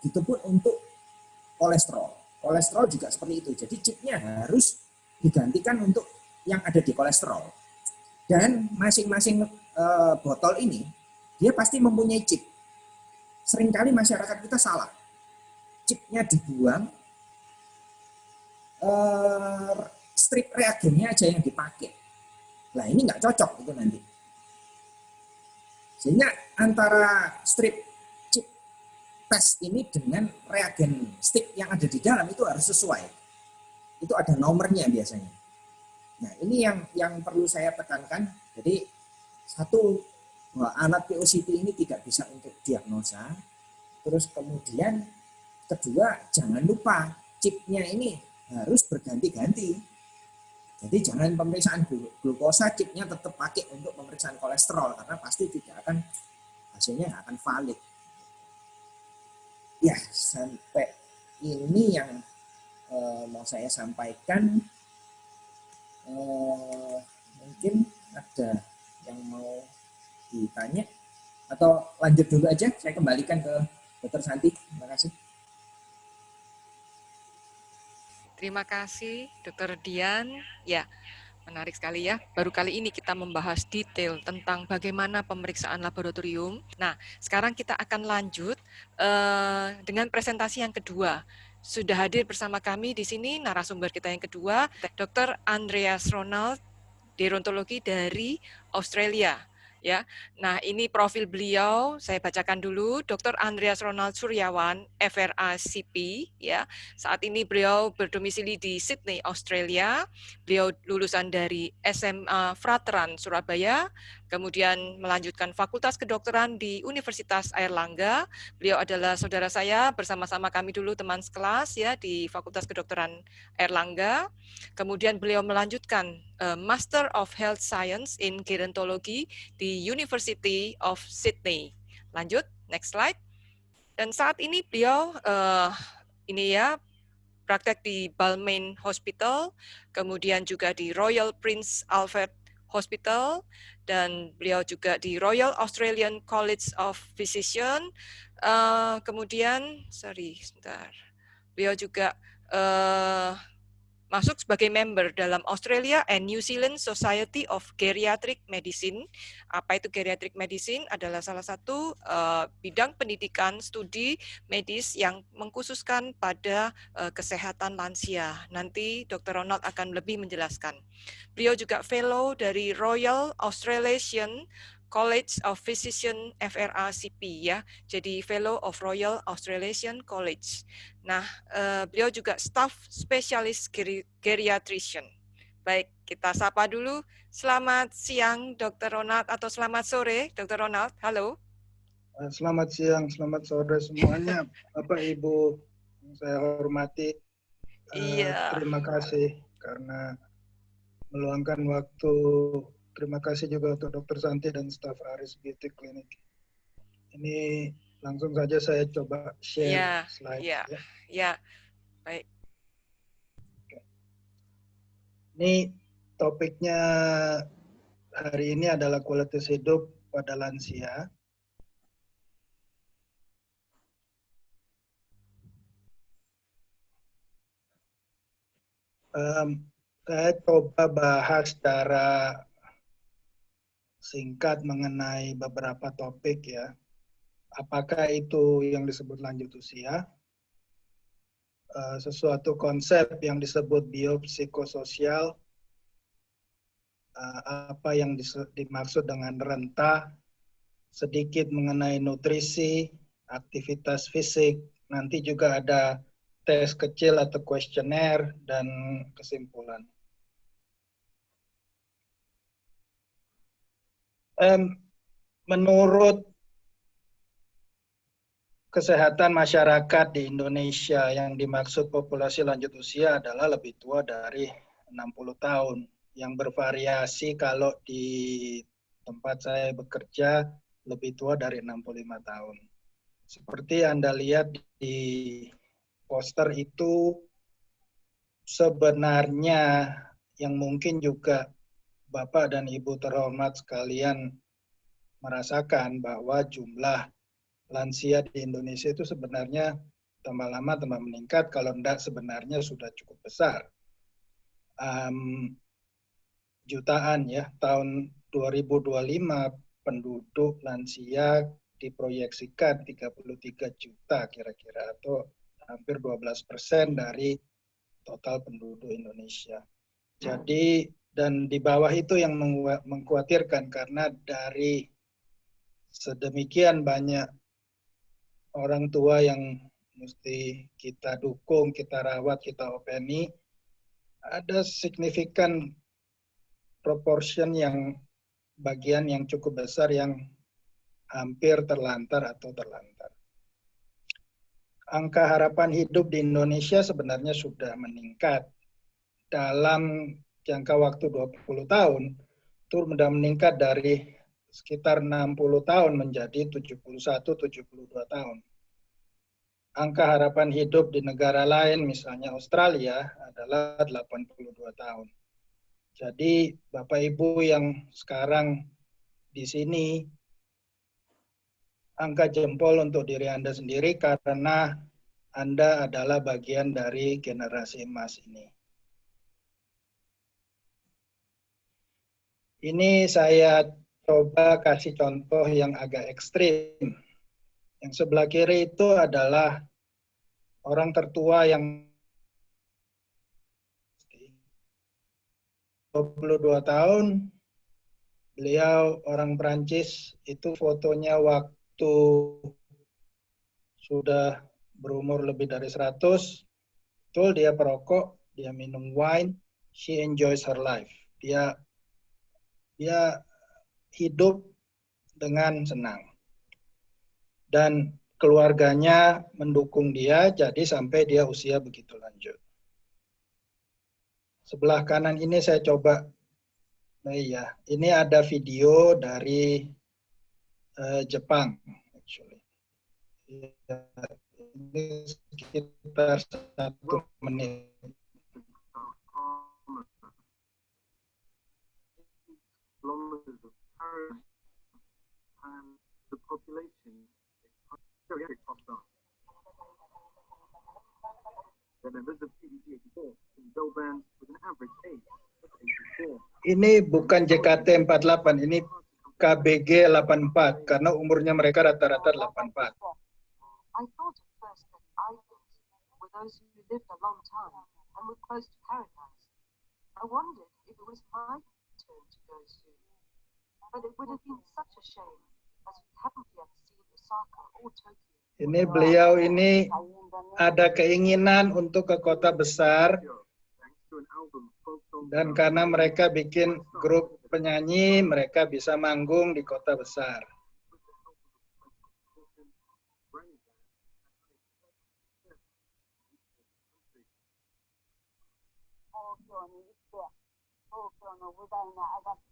Itu pun untuk kolesterol. Kolesterol juga seperti itu. Jadi chipnya harus digantikan untuk yang ada di kolesterol. Dan masing-masing botol ini, dia pasti mempunyai chip. Seringkali masyarakat kita salah. Chipnya dibuang, strip reagennya aja yang dipakai. Nah ini nggak cocok itu nanti. Sehingga antara strip chip tes ini dengan reagen stick yang ada di dalam itu harus sesuai. Itu ada nomornya biasanya. Nah ini yang perlu saya tekankan. Jadi satu, bahwa alat POCT ini tidak bisa untuk diagnosa. Terus kemudian kedua, jangan lupa chipnya ini harus berganti-ganti. Jadi jangan pemeriksaan glukosa chipnya tetap pakai untuk pemeriksaan kolesterol karena pasti tidak akan hasilnya nggak akan valid. Ya, sampai ini yang mau saya sampaikan. Mungkin ada yang mau ditanya atau lanjut dulu aja, saya kembalikan ke Dr. Santi. Terima kasih. Terima kasih, Dr. Dian. Ya, menarik sekali ya. Baru kali ini kita membahas detail tentang bagaimana pemeriksaan laboratorium. Nah, sekarang kita akan lanjut dengan presentasi yang kedua. Sudah hadir bersama kami di sini narasumber kita yang kedua, Dr. Andreas Ronald, gerontologi dari Australia. Ya, nah ini profil beliau, saya bacakan dulu, Dr. Andreas Ronald Suryawan, FRA CP, ya. Saat ini beliau berdomisili di Sydney, Australia. Beliau lulusan dari SMA Frateran Surabaya, kemudian melanjutkan Fakultas Kedokteran di Universitas Airlangga. Beliau adalah saudara saya, bersama-sama kami dulu teman sekelas ya di Fakultas Kedokteran Airlangga. Kemudian beliau melanjutkan Master of Health Science in Gerontology di University of Sydney. Lanjut, next slide. Dan saat ini beliau ini ya praktek di Balmain Hospital, kemudian juga di Royal Prince Alfred Hospital, dan beliau juga di Royal Australian College of Physicians. Kemudian, beliau juga masuk sebagai member dalam Australia and New Zealand Society of Geriatric Medicine. Apa itu Geriatric Medicine? Adalah salah satu bidang pendidikan studi medis yang mengkhususkan pada kesehatan lansia. Nanti Dr. Ronald akan lebih menjelaskan. Beliau juga fellow dari Royal Australasian College of Physicians FRACP ya. Jadi fellow of Royal Australasian College. Nah, beliau juga staff spesialis geriatrician. Baik, kita sapa dulu. Selamat siang, Dr. Ronald, atau selamat sore, Dr. Ronald. Halo. Selamat siang, selamat sore semuanya, Bapak Ibu yang saya hormati. Iya. Terima kasih karena meluangkan waktu. Terima kasih juga untuk Dr. Santi dan staf Aris Beauty Clinic. Ini langsung saja saya coba share slide. Ya, baik. Oke. Ini topiknya hari ini adalah kualitas hidup pada lansia. Saya coba bahas secara singkat mengenai beberapa topik ya. Apakah itu yang disebut lanjut usia? Sesuatu konsep yang disebut biopsikososial, apa yang dimaksud dengan renta, sedikit mengenai nutrisi, aktivitas fisik, nanti juga ada tes kecil atau kuesioner, dan kesimpulan. Menurut kesehatan masyarakat di Indonesia, yang dimaksud populasi lanjut usia adalah lebih tua dari 60 tahun, yang bervariasi. Kalau di tempat saya bekerja lebih tua dari 65 tahun. Seperti Anda lihat di poster itu, sebenarnya yang mungkin juga Bapak dan Ibu terhormat sekalian merasakan bahwa jumlah lansia di Indonesia itu sebenarnya tambah lama tambah meningkat, kalau enggak sebenarnya sudah cukup besar. Jutaan ya, tahun 2025 penduduk lansia diproyeksikan 33 juta kira-kira, atau hampir 12% dari total penduduk Indonesia. Jadi, dan di bawah itu yang mengkhawatirkan, karena dari sedemikian banyak orang tua yang mesti kita dukung, kita rawat, kita openi, ada signifikan proportion yang bagian yang cukup besar yang hampir terlantar atau terlantar. angka harapan hidup di Indonesia sebenarnya sudah meningkat. Dalam jangka waktu 20 tahun, itu sudah meningkat dari sekitar 60 tahun menjadi 71-72 tahun. Angka harapan hidup di negara lain, misalnya Australia, adalah 82 tahun. Jadi, Bapak Ibu yang sekarang di sini, angkat jempol untuk diri Anda sendiri karena Anda adalah bagian dari generasi emas ini. Ini saya coba kasih contoh yang agak ekstrim. Yang sebelah kiri itu adalah orang tertua yang 22 tahun. Beliau orang Perancis, itu fotonya waktu sudah berumur lebih dari 100. Betul, dia perokok, dia minum wine, she enjoys her life. Dia hidup dengan senang. Dan keluarganya mendukung dia, jadi sampai dia usia begitu lanjut. Sebelah kanan ini saya coba, nah iya, ini ada video dari Jepang, actually. Ini sekitar 1 menit. The population is very top down. The members of PDG-84 in Doban with an average age of 84. Ini bukan JKT48, ini KBG 84 karena umurnya mereka rata-rata 84. I thought at first that idols were those who lived a long time and were close to paradise. I wondered if it was my turn to go soon. But it would have been such a shame, as we haven't yet seen Osaka or Tokyo. Ini beliau ini ada keinginan untuk ke kota besar, dan karena mereka bikin grup penyanyi, mereka bisa manggung di kota besar.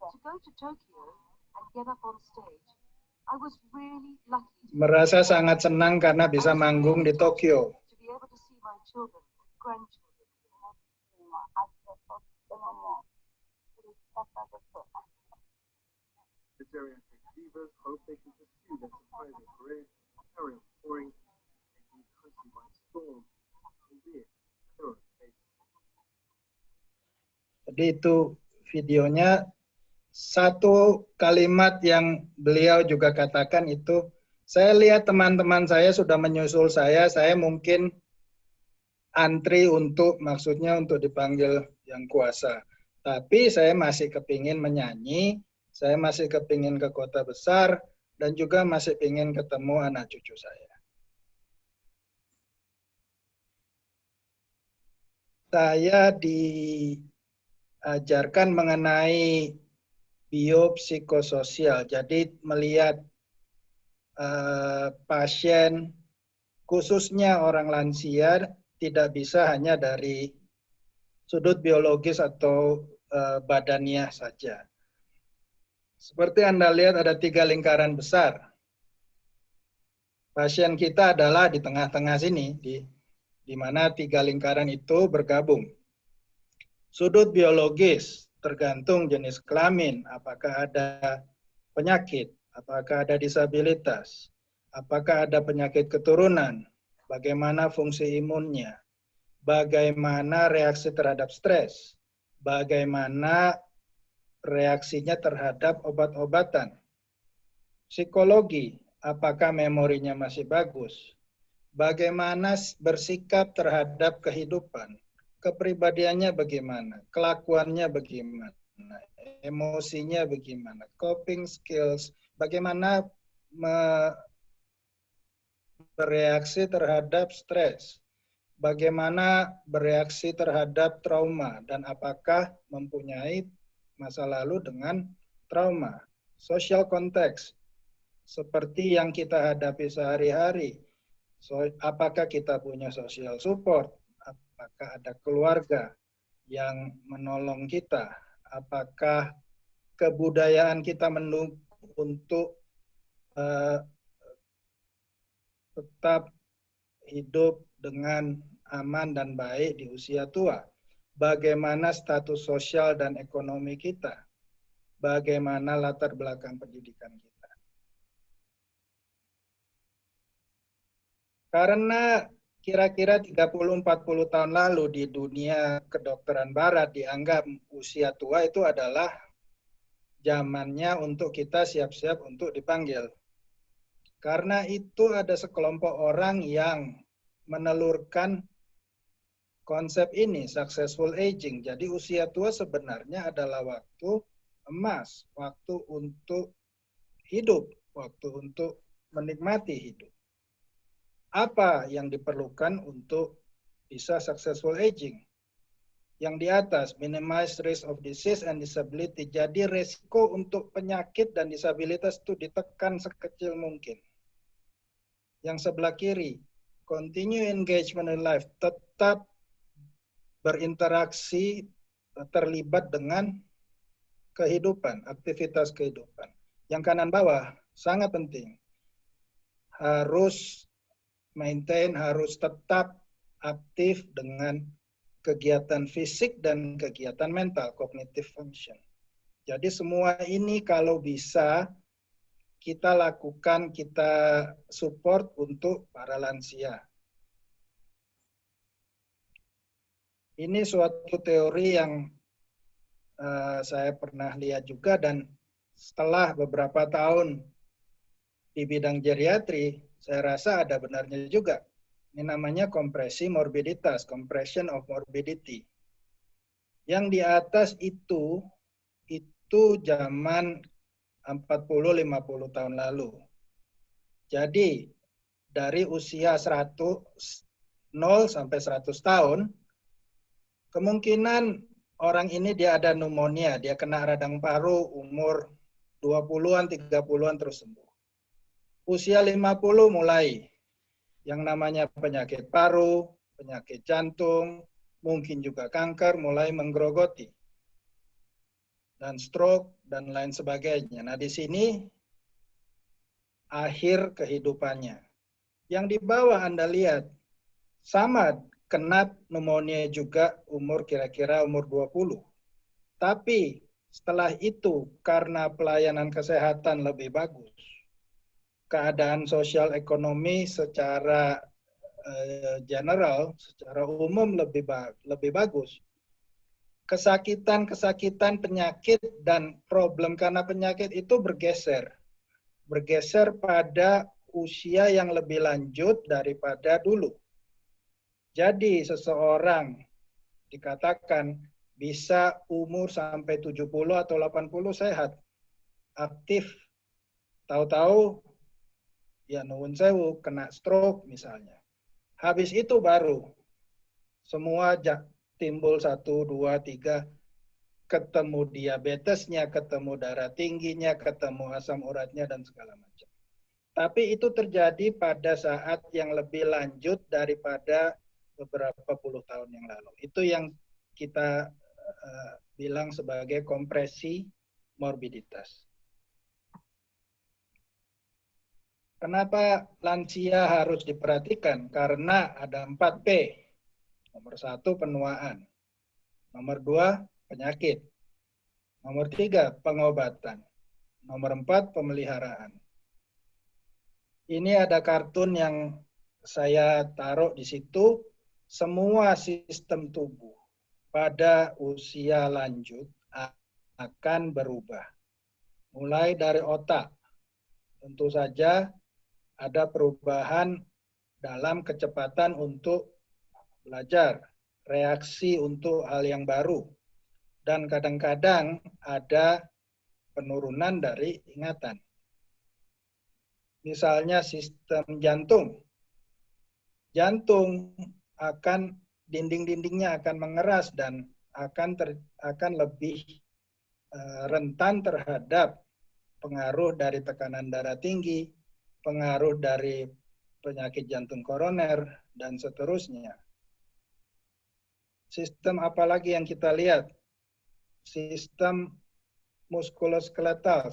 To go to Tokyo and get up on stage, I was really lucky. Merasa sangat senang karena bisa manggung di Tokyo. To be able to see my children, grandchildren. The geriatric divas hope they can pursue their surprising career, carry on touring, taking the country by storm, albeit at their own pace. Jadi itu videonya. Satu kalimat yang beliau juga katakan itu, saya lihat teman-teman saya sudah menyusul saya mungkin antri untuk, maksudnya untuk dipanggil yang kuasa. Tapi saya masih kepingin menyanyi, saya masih kepingin ke kota besar, dan juga masih ingin ketemu anak cucu saya. Saya diajarkan mengenai biopsikososial, jadi melihat pasien, khususnya orang lansia, tidak bisa hanya dari sudut biologis atau badaniah saja. Seperti Anda lihat ada 3 lingkaran besar. Pasien kita adalah di tengah-tengah sini, di mana 3 lingkaran itu bergabung. Sudut biologis, tergantung jenis kelamin, apakah ada penyakit, apakah ada disabilitas, apakah ada penyakit keturunan, bagaimana fungsi imunnya, bagaimana reaksi terhadap stres, bagaimana reaksinya terhadap obat-obatan. Psikologi, apakah memorinya masih bagus, bagaimana bersikap terhadap kehidupan, kepribadiannya bagaimana, kelakuannya bagaimana, emosinya bagaimana, coping skills, bagaimana bereaksi terhadap stres, bagaimana bereaksi terhadap trauma, dan apakah mempunyai masa lalu dengan trauma. Social context, seperti yang kita hadapi sehari-hari, apakah kita punya social support, apakah ada keluarga yang menolong kita, apakah kebudayaan kita mendukung untuk tetap hidup dengan aman dan baik di usia tua. Bagaimana status sosial dan ekonomi kita, bagaimana latar belakang pendidikan kita. Karena kira-kira 30-40 tahun lalu di dunia kedokteran barat dianggap usia tua itu adalah zamannya untuk kita siap-siap untuk dipanggil. Karena itu ada sekelompok orang yang menelurkan konsep ini, successful aging. Jadi usia tua sebenarnya adalah waktu emas, waktu untuk hidup, waktu untuk menikmati hidup. Apa yang diperlukan untuk bisa successful aging? Yang di atas, minimize risk of disease and disability. Jadi resiko untuk penyakit dan disabilitas itu ditekan sekecil mungkin. Yang sebelah kiri, continue engagement in life, tetap berinteraksi, terlibat dengan kehidupan, aktivitas kehidupan. Yang kanan bawah, sangat penting. Harus maintain, harus tetap aktif dengan kegiatan fisik dan kegiatan mental, cognitive function. Jadi semua ini kalau bisa kita lakukan, kita support untuk para lansia. Ini suatu teori yang saya pernah lihat juga, dan setelah beberapa tahun di bidang geriatri, saya rasa ada benarnya juga. Ini namanya kompresi morbiditas, compression of morbidity. Yang di atas itu zaman 40-50 tahun lalu. Jadi dari usia 0 sampai 100 tahun, kemungkinan orang ini dia ada pneumonia, dia kena radang paru umur 20-an, 30-an terus sembuh. Usia 50 mulai yang namanya penyakit paru, penyakit jantung, mungkin juga kanker mulai menggerogoti. Dan stroke dan lain sebagainya. Nah, di sini akhir kehidupannya. Yang di bawah Anda lihat sama kena pneumonia juga umur kira-kira umur 20. Tapi setelah itu karena pelayanan kesehatan lebih bagus, keadaan sosial ekonomi secara general, secara umum lebih bagus. Kesakitan, penyakit, dan problem karena penyakit itu bergeser. Bergeser pada usia yang lebih lanjut daripada dulu. Jadi seseorang dikatakan bisa umur sampai 70 atau 80 sehat, aktif. Tahu-tahu, ya nuwun sewu, kena stroke misalnya. Habis itu baru semua timbul 1, 2, 3, ketemu diabetesnya, ketemu darah tingginya, ketemu asam uratnya, dan segala macam. Tapi itu terjadi pada saat yang lebih lanjut daripada beberapa puluh tahun yang lalu. Itu yang kita bilang sebagai kompresi morbiditas. Kenapa lansia harus diperhatikan? Karena ada 4P. Nomor 1, penuaan. Nomor 2, penyakit. Nomor 3, pengobatan. Nomor 4, pemeliharaan. Ini ada kartun yang saya taruh di situ. Semua sistem tubuh pada usia lanjut akan berubah. Mulai dari otak. Tentu saja ada perubahan dalam kecepatan untuk belajar, reaksi untuk hal yang baru, dan kadang-kadang ada penurunan dari ingatan. Misalnya sistem jantung. Jantung akan dinding-dindingnya akan mengeras dan akan lebih rentan terhadap pengaruh dari tekanan darah tinggi, pengaruh dari penyakit jantung koroner, dan seterusnya. Sistem apa lagi yang kita lihat? Sistem muskuloskeletal,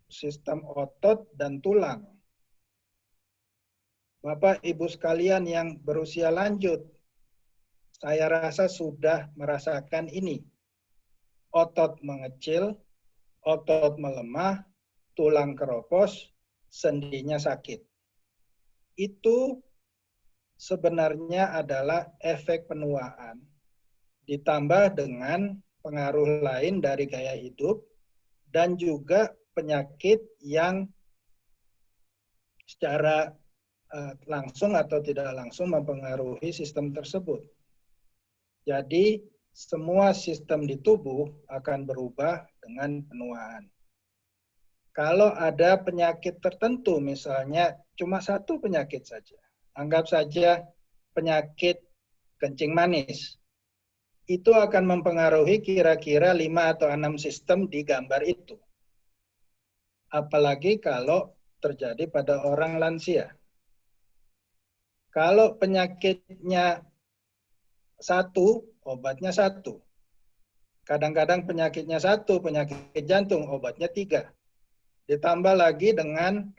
sistem otot dan tulang. Bapak Ibu sekalian yang berusia lanjut, saya rasa sudah merasakan ini. Otot mengecil, otot melemah, tulang keropos, sendinya sakit. Itu sebenarnya adalah efek penuaan ditambah dengan pengaruh lain dari gaya hidup dan juga penyakit yang secara langsung atau tidak langsung mempengaruhi sistem tersebut. Jadi semua sistem di tubuh akan berubah dengan penuaan. Kalau ada penyakit tertentu, misalnya cuma satu penyakit saja, anggap saja penyakit kencing manis, itu akan mempengaruhi kira-kira 5 atau 6 sistem di gambar itu. Apalagi kalau terjadi pada orang lansia. Kalau penyakitnya satu, obatnya satu. Kadang-kadang penyakitnya satu, penyakit jantung, obatnya 3. Ditambah lagi dengan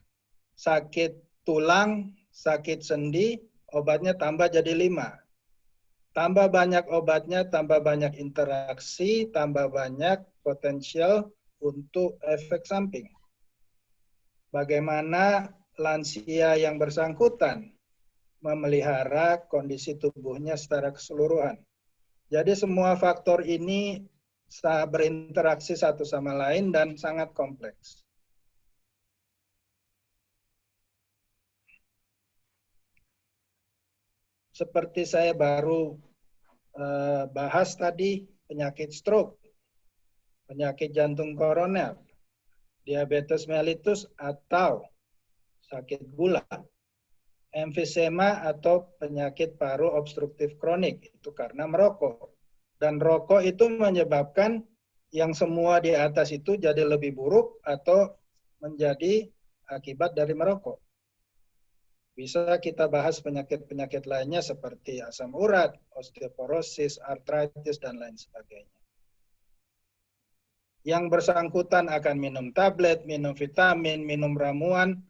sakit tulang, sakit sendi, obatnya tambah jadi 5. Tambah banyak obatnya, tambah banyak interaksi, tambah banyak potensial untuk efek samping. Bagaimana lansia yang bersangkutan memelihara kondisi tubuhnya secara keseluruhan. Jadi semua faktor ini berinteraksi satu sama lain dan sangat kompleks. Seperti saya baru bahas tadi, penyakit stroke, penyakit jantung koroner, diabetes mellitus atau sakit gula, emfisema atau penyakit paru obstruktif kronik, itu karena merokok. Dan rokok itu menyebabkan yang semua di atas itu jadi lebih buruk atau menjadi akibat dari merokok. Bisa kita bahas penyakit-penyakit lainnya seperti asam urat, osteoporosis, artritis, dan lain sebagainya. Yang bersangkutan akan minum tablet, minum vitamin, minum ramuan,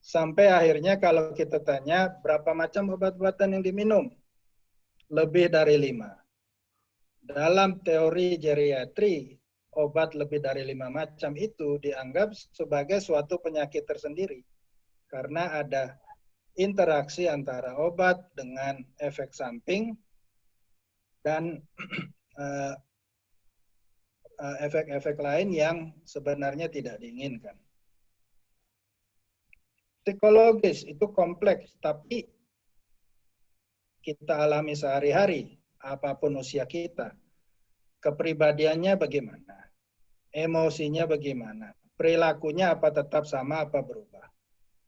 sampai akhirnya kalau kita tanya berapa macam obat-obatan yang diminum? Lebih dari 5. Dalam teori geriatri, obat lebih dari 5 macam itu dianggap sebagai suatu penyakit tersendiri. Karena ada interaksi antara obat dengan efek samping dan efek-efek lain yang sebenarnya tidak diinginkan. Psikologis itu kompleks, tapi kita alami sehari-hari, apapun usia kita. Kepribadiannya bagaimana? Emosinya bagaimana? Perilakunya apa tetap sama, apa berubah?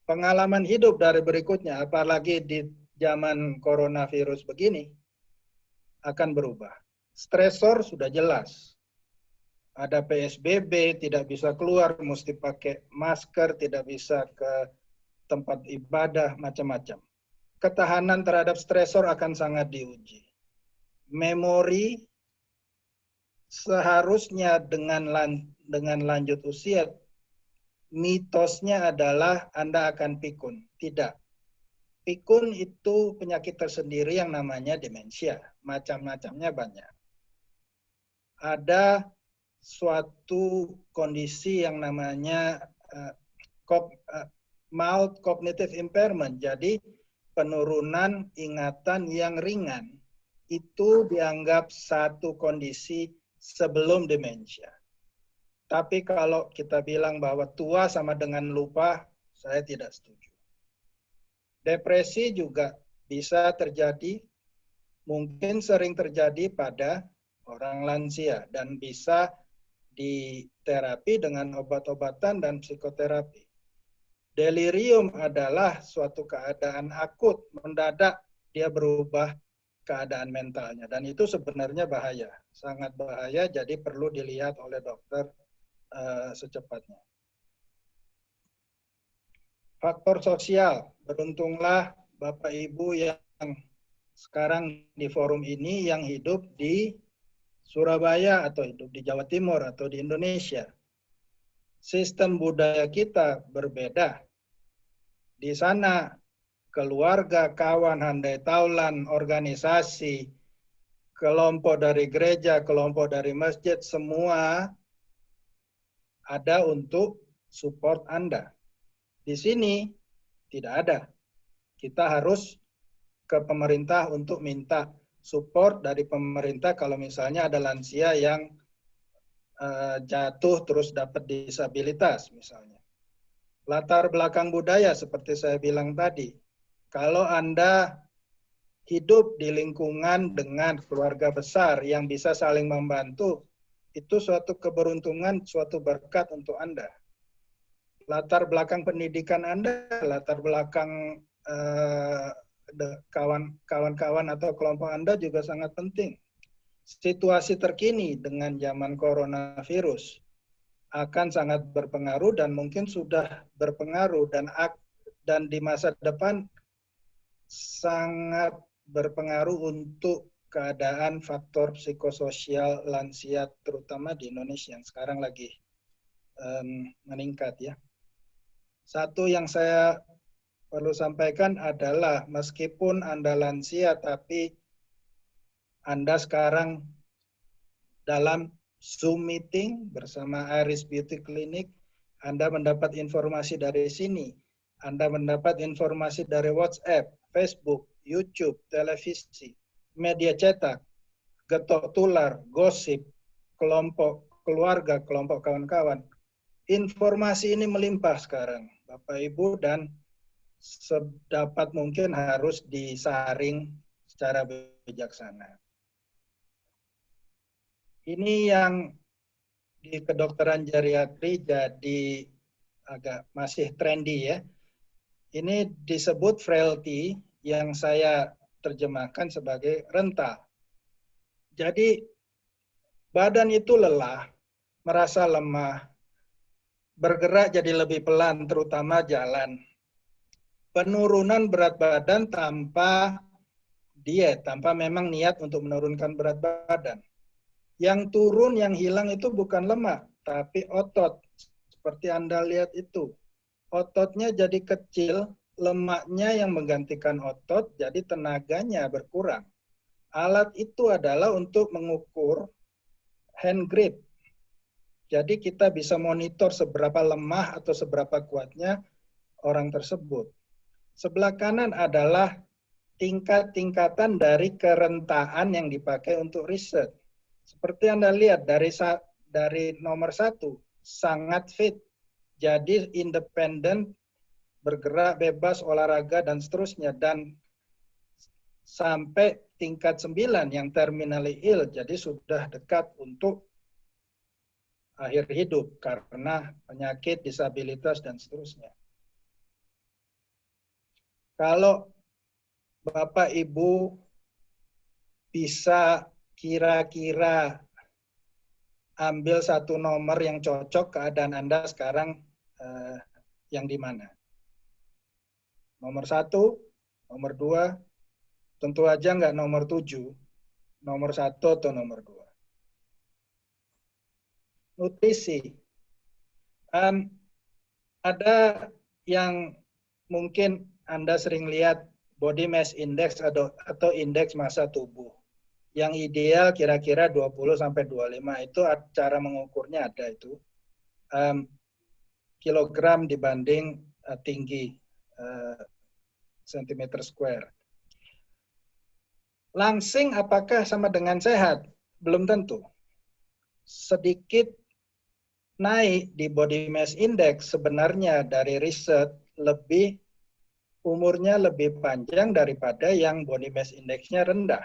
Pengalaman hidup dari berikutnya, apalagi di zaman coronavirus begini, akan berubah. Stresor sudah jelas. Ada PSBB, tidak bisa keluar, mesti pakai masker, tidak bisa ke tempat ibadah, macam-macam. Ketahanan terhadap stresor akan sangat diuji. Memori seharusnya dengan lanjut usia, mitosnya adalah Anda akan pikun. Tidak. Pikun itu penyakit tersendiri yang namanya demensia. Macam-macamnya banyak. Ada suatu kondisi yang namanya mild cognitive impairment. Jadi penurunan ingatan yang ringan. Itu dianggap satu kondisi sebelum demensia. Tapi kalau kita bilang bahwa tua sama dengan lupa, saya tidak setuju. Depresi juga bisa terjadi, mungkin sering terjadi pada orang lansia dan bisa diterapi dengan obat-obatan dan psikoterapi. Delirium adalah suatu keadaan akut, mendadak dia berubah keadaan mentalnya. Dan itu sebenarnya bahaya, sangat bahaya, jadi perlu dilihat oleh dokter secepatnya. Faktor sosial, beruntunglah Bapak Ibu yang sekarang di forum ini yang hidup di Surabaya atau hidup di Jawa Timur atau di Indonesia. Sistem budaya kita berbeda. Di sana keluarga, kawan, handai taulan, organisasi, kelompok dari gereja, kelompok dari masjid, semua ada untuk support Anda. Di sini tidak ada. Kita harus ke pemerintah untuk minta support dari pemerintah kalau misalnya ada lansia yang jatuh terus dapat disabilitas misalnya. Latar belakang budaya seperti saya bilang tadi, kalau Anda hidup di lingkungan dengan keluarga besar yang bisa saling membantu, itu suatu keberuntungan, suatu berkat untuk Anda. Latar belakang pendidikan Anda, latar belakang kawan-kawan atau kelompok Anda juga sangat penting. Situasi terkini dengan zaman coronavirus akan sangat berpengaruh dan mungkin sudah berpengaruh dan di masa depan sangat berpengaruh untuk keadaan faktor psikososial lansia terutama di Indonesia yang sekarang lagi meningkat ya. Satu yang saya perlu sampaikan adalah meskipun Anda lansia tapi Anda sekarang dalam Zoom meeting bersama Iris Beauty Clinic, Anda mendapat informasi dari sini, Anda mendapat informasi dari WhatsApp, Facebook, YouTube, televisi, media cetak, getok tular, gosip, kelompok keluarga, kelompok kawan-kawan. Informasi ini melimpah sekarang, Bapak Ibu, dan sedapat mungkin harus disaring secara bijaksana. Ini yang di kedokteran geriatri jadi agak masih trendy ya. Ini disebut frailty yang saya terjemahkan sebagai renta. Jadi badan itu lelah, merasa lemah, bergerak jadi lebih pelan terutama jalan. Penurunan berat badan tanpa diet, tanpa memang niat untuk menurunkan berat badan. Yang turun, yang hilang itu bukan lemak, tapi otot. Seperti Anda lihat itu. Ototnya jadi kecil, lemaknya yang menggantikan otot, jadi tenaganya berkurang. Alat itu adalah untuk mengukur hand grip. Jadi kita bisa monitor seberapa lemah atau seberapa kuatnya orang tersebut. Sebelah kanan adalah tingkat-tingkatan dari kerentaan yang dipakai untuk riset. Seperti Anda lihat dari nomor 1, sangat fit, jadi independen, bergerak bebas, olahraga, dan seterusnya. Dan sampai tingkat 9 yang terminally ill, jadi sudah dekat untuk akhir hidup karena penyakit, disabilitas, dan seterusnya. Kalau Bapak Ibu bisa kira-kira ambil satu nomor yang cocok keadaan Anda sekarang yang di mana? Nomor 1, nomor 2, tentu aja nggak nomor 7, nomor 1 atau nomor 2. Nutrisi. Ada yang mungkin Anda sering lihat body mass index atau indeks massa tubuh. Yang ideal kira-kira 20-25 itu cara mengukurnya ada itu. Kilogram dibanding tinggi centimeter square. Langsing apakah sama dengan sehat? Belum tentu. Sedikit naik di body mass index sebenarnya dari riset umurnya lebih panjang daripada yang body mass index-nya rendah.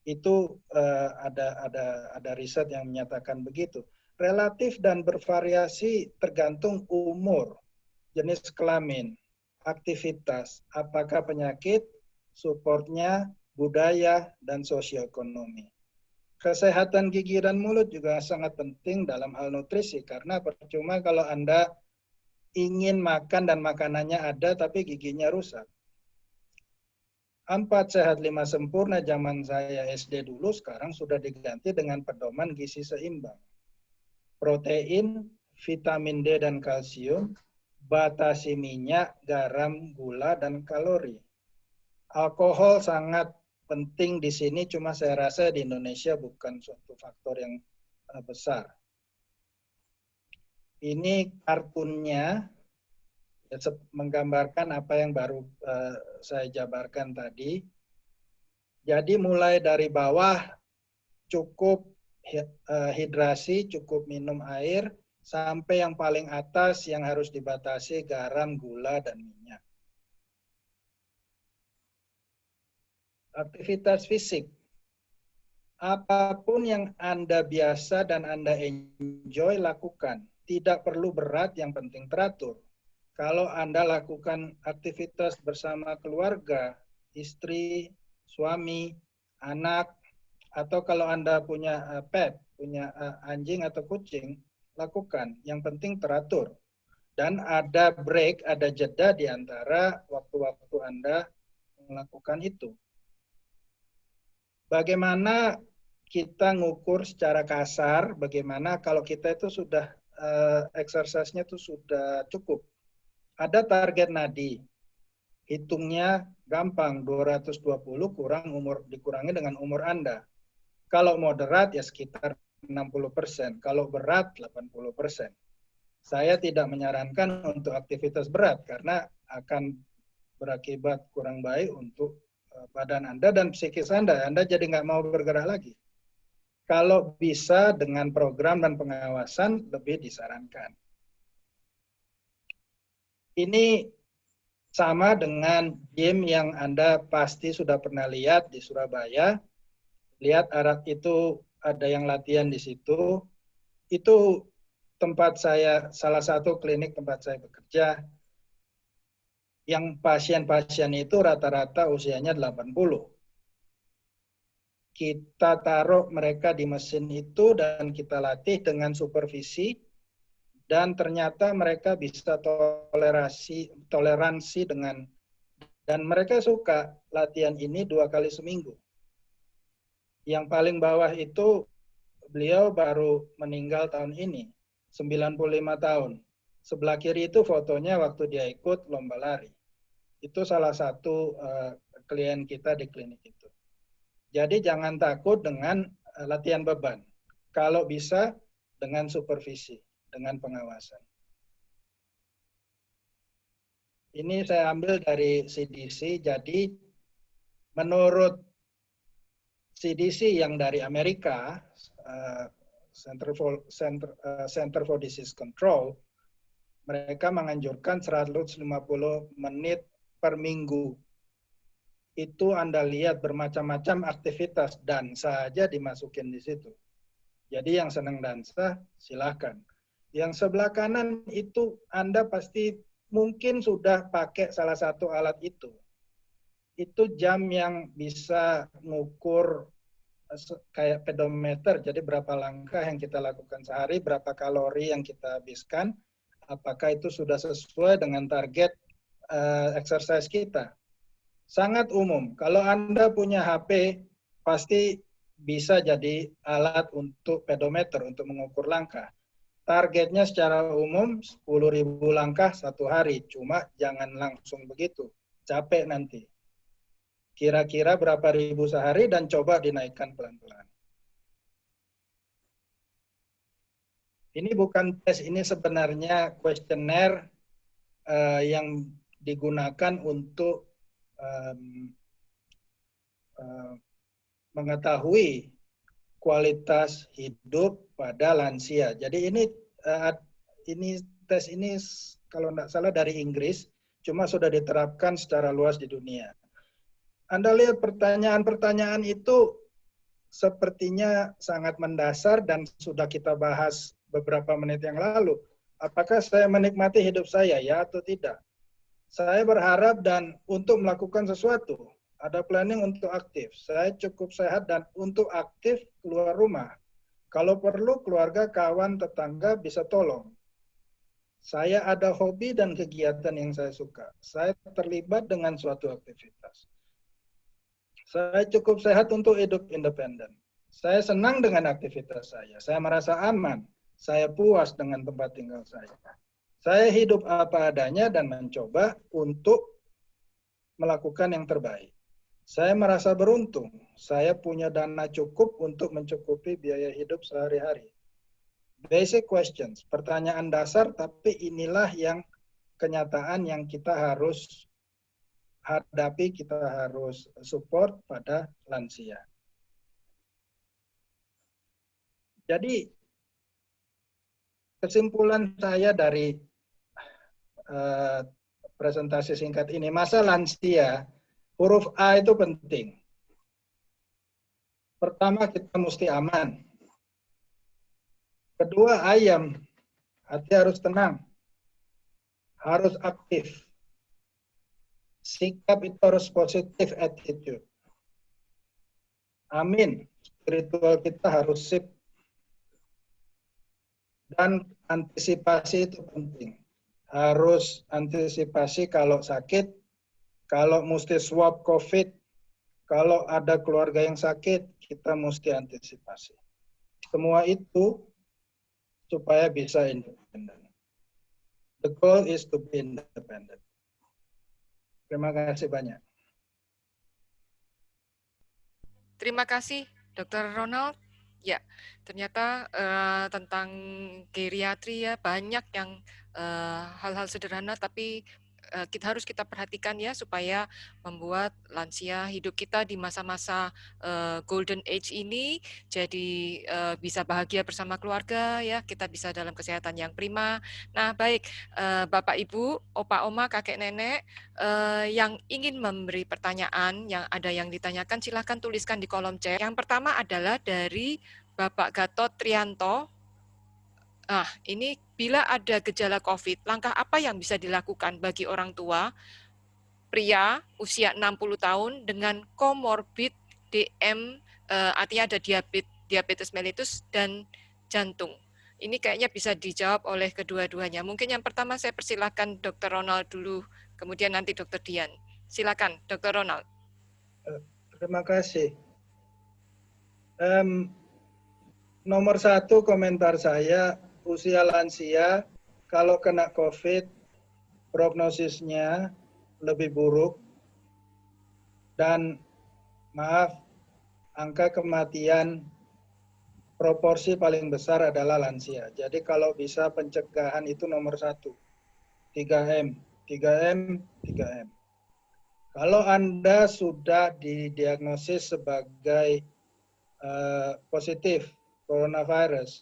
Itu ada riset yang menyatakan begitu. Relatif dan bervariasi tergantung umur, jenis kelamin, aktivitas, apakah penyakit, supportnya, budaya, dan sosioekonomi. Kesehatan gigi dan mulut juga sangat penting dalam hal nutrisi, karena percuma kalau Anda ingin makan dan makanannya ada tapi giginya rusak. 4 sehat 5 sempurna zaman saya SD dulu sekarang sudah diganti dengan pedoman gizi seimbang. Protein, vitamin D dan kalsium, batasi minyak, garam, gula, dan kalori. Alkohol sangat penting di sini, cuma saya rasa di Indonesia bukan suatu faktor yang besar. Ini kartunnya menggambarkan apa yang baru saya jabarkan tadi. Jadi mulai dari bawah cukup hidrasi, cukup minum air, sampai yang paling atas yang harus dibatasi garam, gula, dan minyak. Aktivitas fisik. Apapun yang Anda biasa dan Anda enjoy, lakukan. Tidak perlu berat, yang penting teratur. Kalau Anda lakukan aktivitas bersama keluarga, istri, suami, anak, atau kalau Anda punya pet, punya anjing atau kucing, lakukan. Yang penting teratur. Dan ada break, ada jeda di antara waktu-waktu Anda melakukan itu. Bagaimana kita ngukur secara kasar, bagaimana kalau kita itu sudah exercise-nya itu sudah cukup. Ada target nadi. Hitungnya gampang, 220 dikurangi dengan umur Anda. Kalau moderat ya sekitar 60%, kalau berat 80%. Saya tidak menyarankan untuk aktivitas berat karena akan berakibat kurang baik untuk badan Anda dan psikis Anda. Anda jadi nggak mau bergerak lagi. Kalau bisa dengan program dan pengawasan lebih disarankan. Ini sama dengan gym yang Anda pasti sudah pernah lihat di Surabaya. Lihat itu ada yang latihan di situ. Itu tempat saya, salah satu klinik tempat saya bekerja. Yang pasien-pasien itu rata-rata usianya 80. Kita taruh mereka di mesin itu dan kita latih dengan supervisi. Dan ternyata mereka bisa toleransi dengan, dan mereka suka latihan ini 2 kali seminggu. Yang paling bawah itu beliau baru meninggal tahun ini, 95 tahun. Sebelah kiri itu fotonya waktu dia ikut lomba lari. Itu salah satu klien kita di klinik itu. Jadi jangan takut dengan latihan beban. Kalau bisa dengan supervisi, dengan pengawasan. Ini saya ambil dari CDC. Jadi menurut CDC yang dari Amerika, Center for Disease Control, mereka menganjurkan 150 menit per minggu. Itu Anda lihat bermacam-macam aktivitas, dansa aja dimasukin di situ. Jadi yang senang dansa, silahkan. Yang sebelah kanan itu Anda pasti mungkin sudah pakai salah satu alat itu. Itu jam yang bisa ngukur kayak pedometer, jadi berapa langkah yang kita lakukan sehari, berapa kalori yang kita habiskan, apakah itu sudah sesuai dengan target exercise kita. Sangat umum. Kalau Anda punya HP, pasti bisa jadi alat untuk pedometer, untuk mengukur langkah. Targetnya secara umum 10.000 langkah satu hari. Cuma jangan langsung begitu. Capek nanti. Kira-kira berapa ribu sehari dan coba dinaikkan pelan-pelan. Ini bukan tes, ini sebenarnya kuesioner yang digunakan untuk mengetahui kualitas hidup pada lansia. Jadi ini tes ini kalau tidak salah dari Inggris, cuma sudah diterapkan secara luas di dunia. Anda lihat pertanyaan-pertanyaan itu sepertinya sangat mendasar dan sudah kita bahas beberapa menit yang lalu. Apakah saya menikmati hidup saya, ya atau tidak? Saya berharap dan untuk melakukan sesuatu, ada planning untuk aktif. Saya cukup sehat dan untuk aktif keluar rumah. Kalau perlu keluarga, kawan, tetangga bisa tolong. Saya ada hobi dan kegiatan yang saya suka. Saya terlibat dengan suatu aktivitas. Saya cukup sehat untuk hidup independen. Saya senang dengan aktivitas saya. Saya merasa aman. Saya puas dengan tempat tinggal saya. Saya hidup apa adanya dan mencoba untuk melakukan yang terbaik. Saya merasa beruntung. Saya punya dana cukup untuk mencukupi biaya hidup sehari-hari. Basic questions, pertanyaan dasar, tapi inilah yang kenyataan yang kita harus hadapi, kita harus support pada lansia. Jadi kesimpulan saya dari presentasi singkat ini, masa lansia, huruf A itu penting. Pertama, kita mesti aman. Kedua, ayam, hati harus tenang, harus aktif. Sikap itu harus positif attitude. Amin, spiritual kita harus sip. Dan antisipasi itu penting. Harus antisipasi kalau sakit, kalau mesti swab COVID, kalau ada keluarga yang sakit, kita mesti antisipasi. Semua itu supaya bisa independen. The goal is to be independent. Terima kasih banyak. Terima kasih, Dr. Ronald. Ya, ternyata tentang geriatri ya banyak yang hal-hal sederhana, tapi harus kita perhatikan ya supaya membuat lansia hidup kita di masa-masa golden age ini jadi bisa bahagia bersama keluarga ya, kita bisa dalam kesehatan yang prima. Nah, baik Bapak Ibu, Opa Oma, Kakek Nenek yang ingin memberi pertanyaan, yang ada yang ditanyakan silahkan tuliskan di kolom chat. Yang pertama adalah dari Bapak Gatot Trianto. Nah, ini bila ada gejala COVID, langkah apa yang bisa dilakukan bagi orang tua pria usia 60 tahun dengan komorbid DM, artinya ada diabetes mellitus dan jantung. Ini kayaknya bisa dijawab oleh kedua-duanya. Mungkin yang pertama saya persilahkan Dr. Ronald dulu, kemudian nanti Dr. Dian. Silakan, Dr. Ronald. Terima kasih. Nomor satu komentar saya, usia lansia, kalau kena COVID, prognosisnya lebih buruk, dan maaf, angka kematian proporsi paling besar adalah lansia. Jadi kalau bisa pencegahan itu nomor satu, 3M, 3M, 3M. Kalau Anda sudah didiagnosis sebagai positif coronavirus,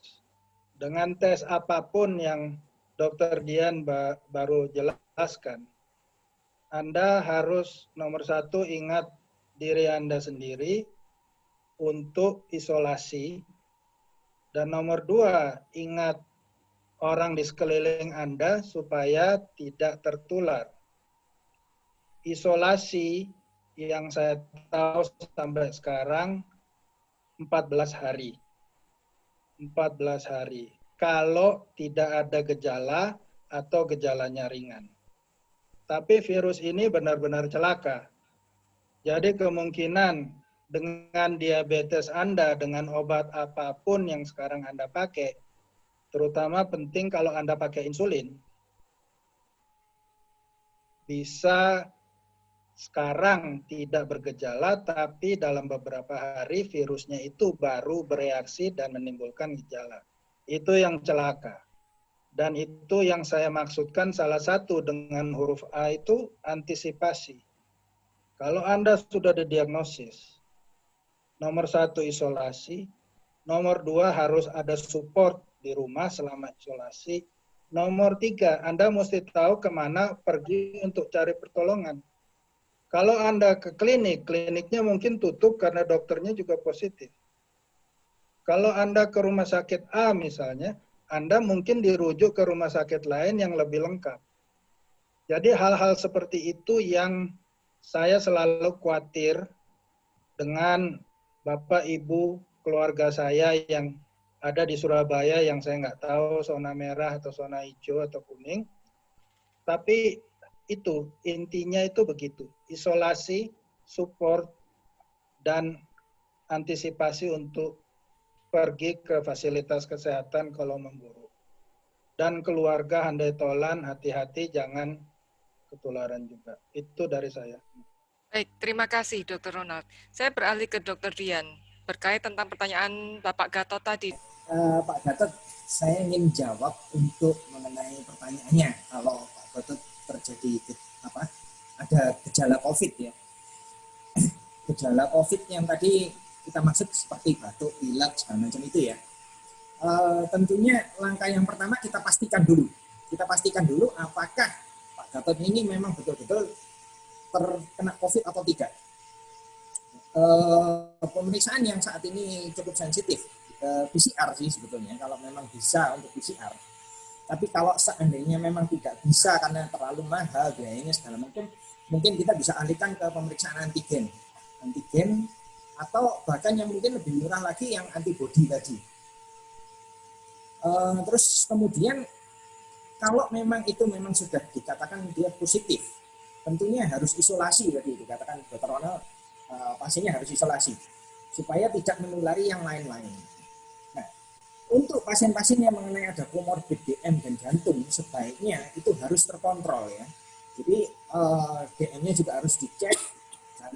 dengan tes apapun yang Dr. Dian baru jelaskan, Anda harus nomor satu ingat diri Anda sendiri untuk isolasi, dan nomor dua ingat orang di sekeliling Anda supaya tidak tertular. Isolasi yang saya tahu sampai sekarang 14 hari. 14 hari. Kalau tidak ada gejala atau gejalanya ringan. Tapi virus ini benar-benar celaka. Jadi kemungkinan dengan diabetes Anda, dengan obat apapun yang sekarang Anda pakai, terutama penting kalau Anda pakai insulin, bisa sekarang tidak bergejala, tapi dalam beberapa hari virusnya itu baru bereaksi dan menimbulkan gejala. Itu yang celaka. Dan itu yang saya maksudkan salah satu dengan huruf A itu antisipasi. Kalau Anda sudah didiagnosis, nomor satu isolasi, nomor dua harus ada support di rumah selama isolasi, nomor tiga Anda mesti tahu kemana pergi untuk cari pertolongan. Kalau Anda ke klinik, kliniknya mungkin tutup karena dokternya juga positif. Kalau Anda ke rumah sakit A misalnya, Anda mungkin dirujuk ke rumah sakit lain yang lebih lengkap. Jadi hal-hal seperti itu yang saya selalu khawatir dengan Bapak, Ibu, keluarga saya yang ada di Surabaya yang saya nggak tahu zona merah atau zona hijau atau kuning. Tapi itu intinya itu begitu, isolasi, support, dan antisipasi untuk pergi ke fasilitas kesehatan kalau memburuk. Dan keluarga handai tolan, hati-hati jangan ketularan juga. Itu dari saya. Baik, terima kasih Dr. Ronald. Saya beralih ke Dr. Dian berkait tentang pertanyaan Bapak Gatot tadi. Pak Gatot, saya ingin jawab untuk mengenai pertanyaannya. Kalau Pak Gatot terjadi ada gejala COVID ya. Gejala COVID yang tadi kita maksud seperti batuk, pilek, segala macam itu ya. Tentunya langkah yang pertama kita pastikan dulu. Kita pastikan dulu apakah Pak Gatot ini memang betul-betul terkena COVID atau tidak. Pemeriksaan yang saat ini cukup sensitif, PCR sih sebetulnya kalau memang bisa untuk PCR. Tapi kalau seandainya memang tidak bisa karena terlalu mahal biayanya segala macam, mungkin kita bisa alihkan ke pemeriksaan antigen atau bahkan yang mungkin lebih murah lagi yang antibody tadi. Terus kemudian kalau memang itu memang sudah dikatakan dia positif, tentunya harus isolasi tadi dikatakan Dr. Ronald, pasiennya harus isolasi supaya tidak menulari yang lain-lain. Nah, untuk pasien-pasien yang mengenai ada komorbid DM dan jantung sebaiknya itu harus terkontrol ya. Jadi DM-nya juga harus dicek dan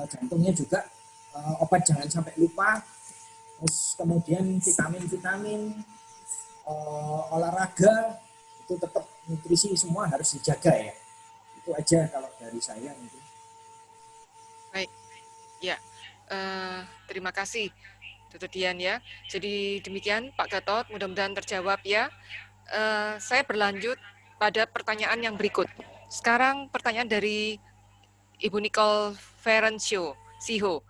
jantungnya juga obat jangan sampai lupa. Terus kemudian vitamin-vitamin, olahraga itu tetap nutrisi semua harus dijaga ya. Itu aja kalau dari saya mungkin. Baik, ya. Terima kasih, Dr. Dian ya. Jadi demikian Pak Gatot, mudah-mudahan terjawab ya. Saya berlanjut pada pertanyaan yang berikut. Sekarang pertanyaan dari Ibu Nicole Ferencio, Siho.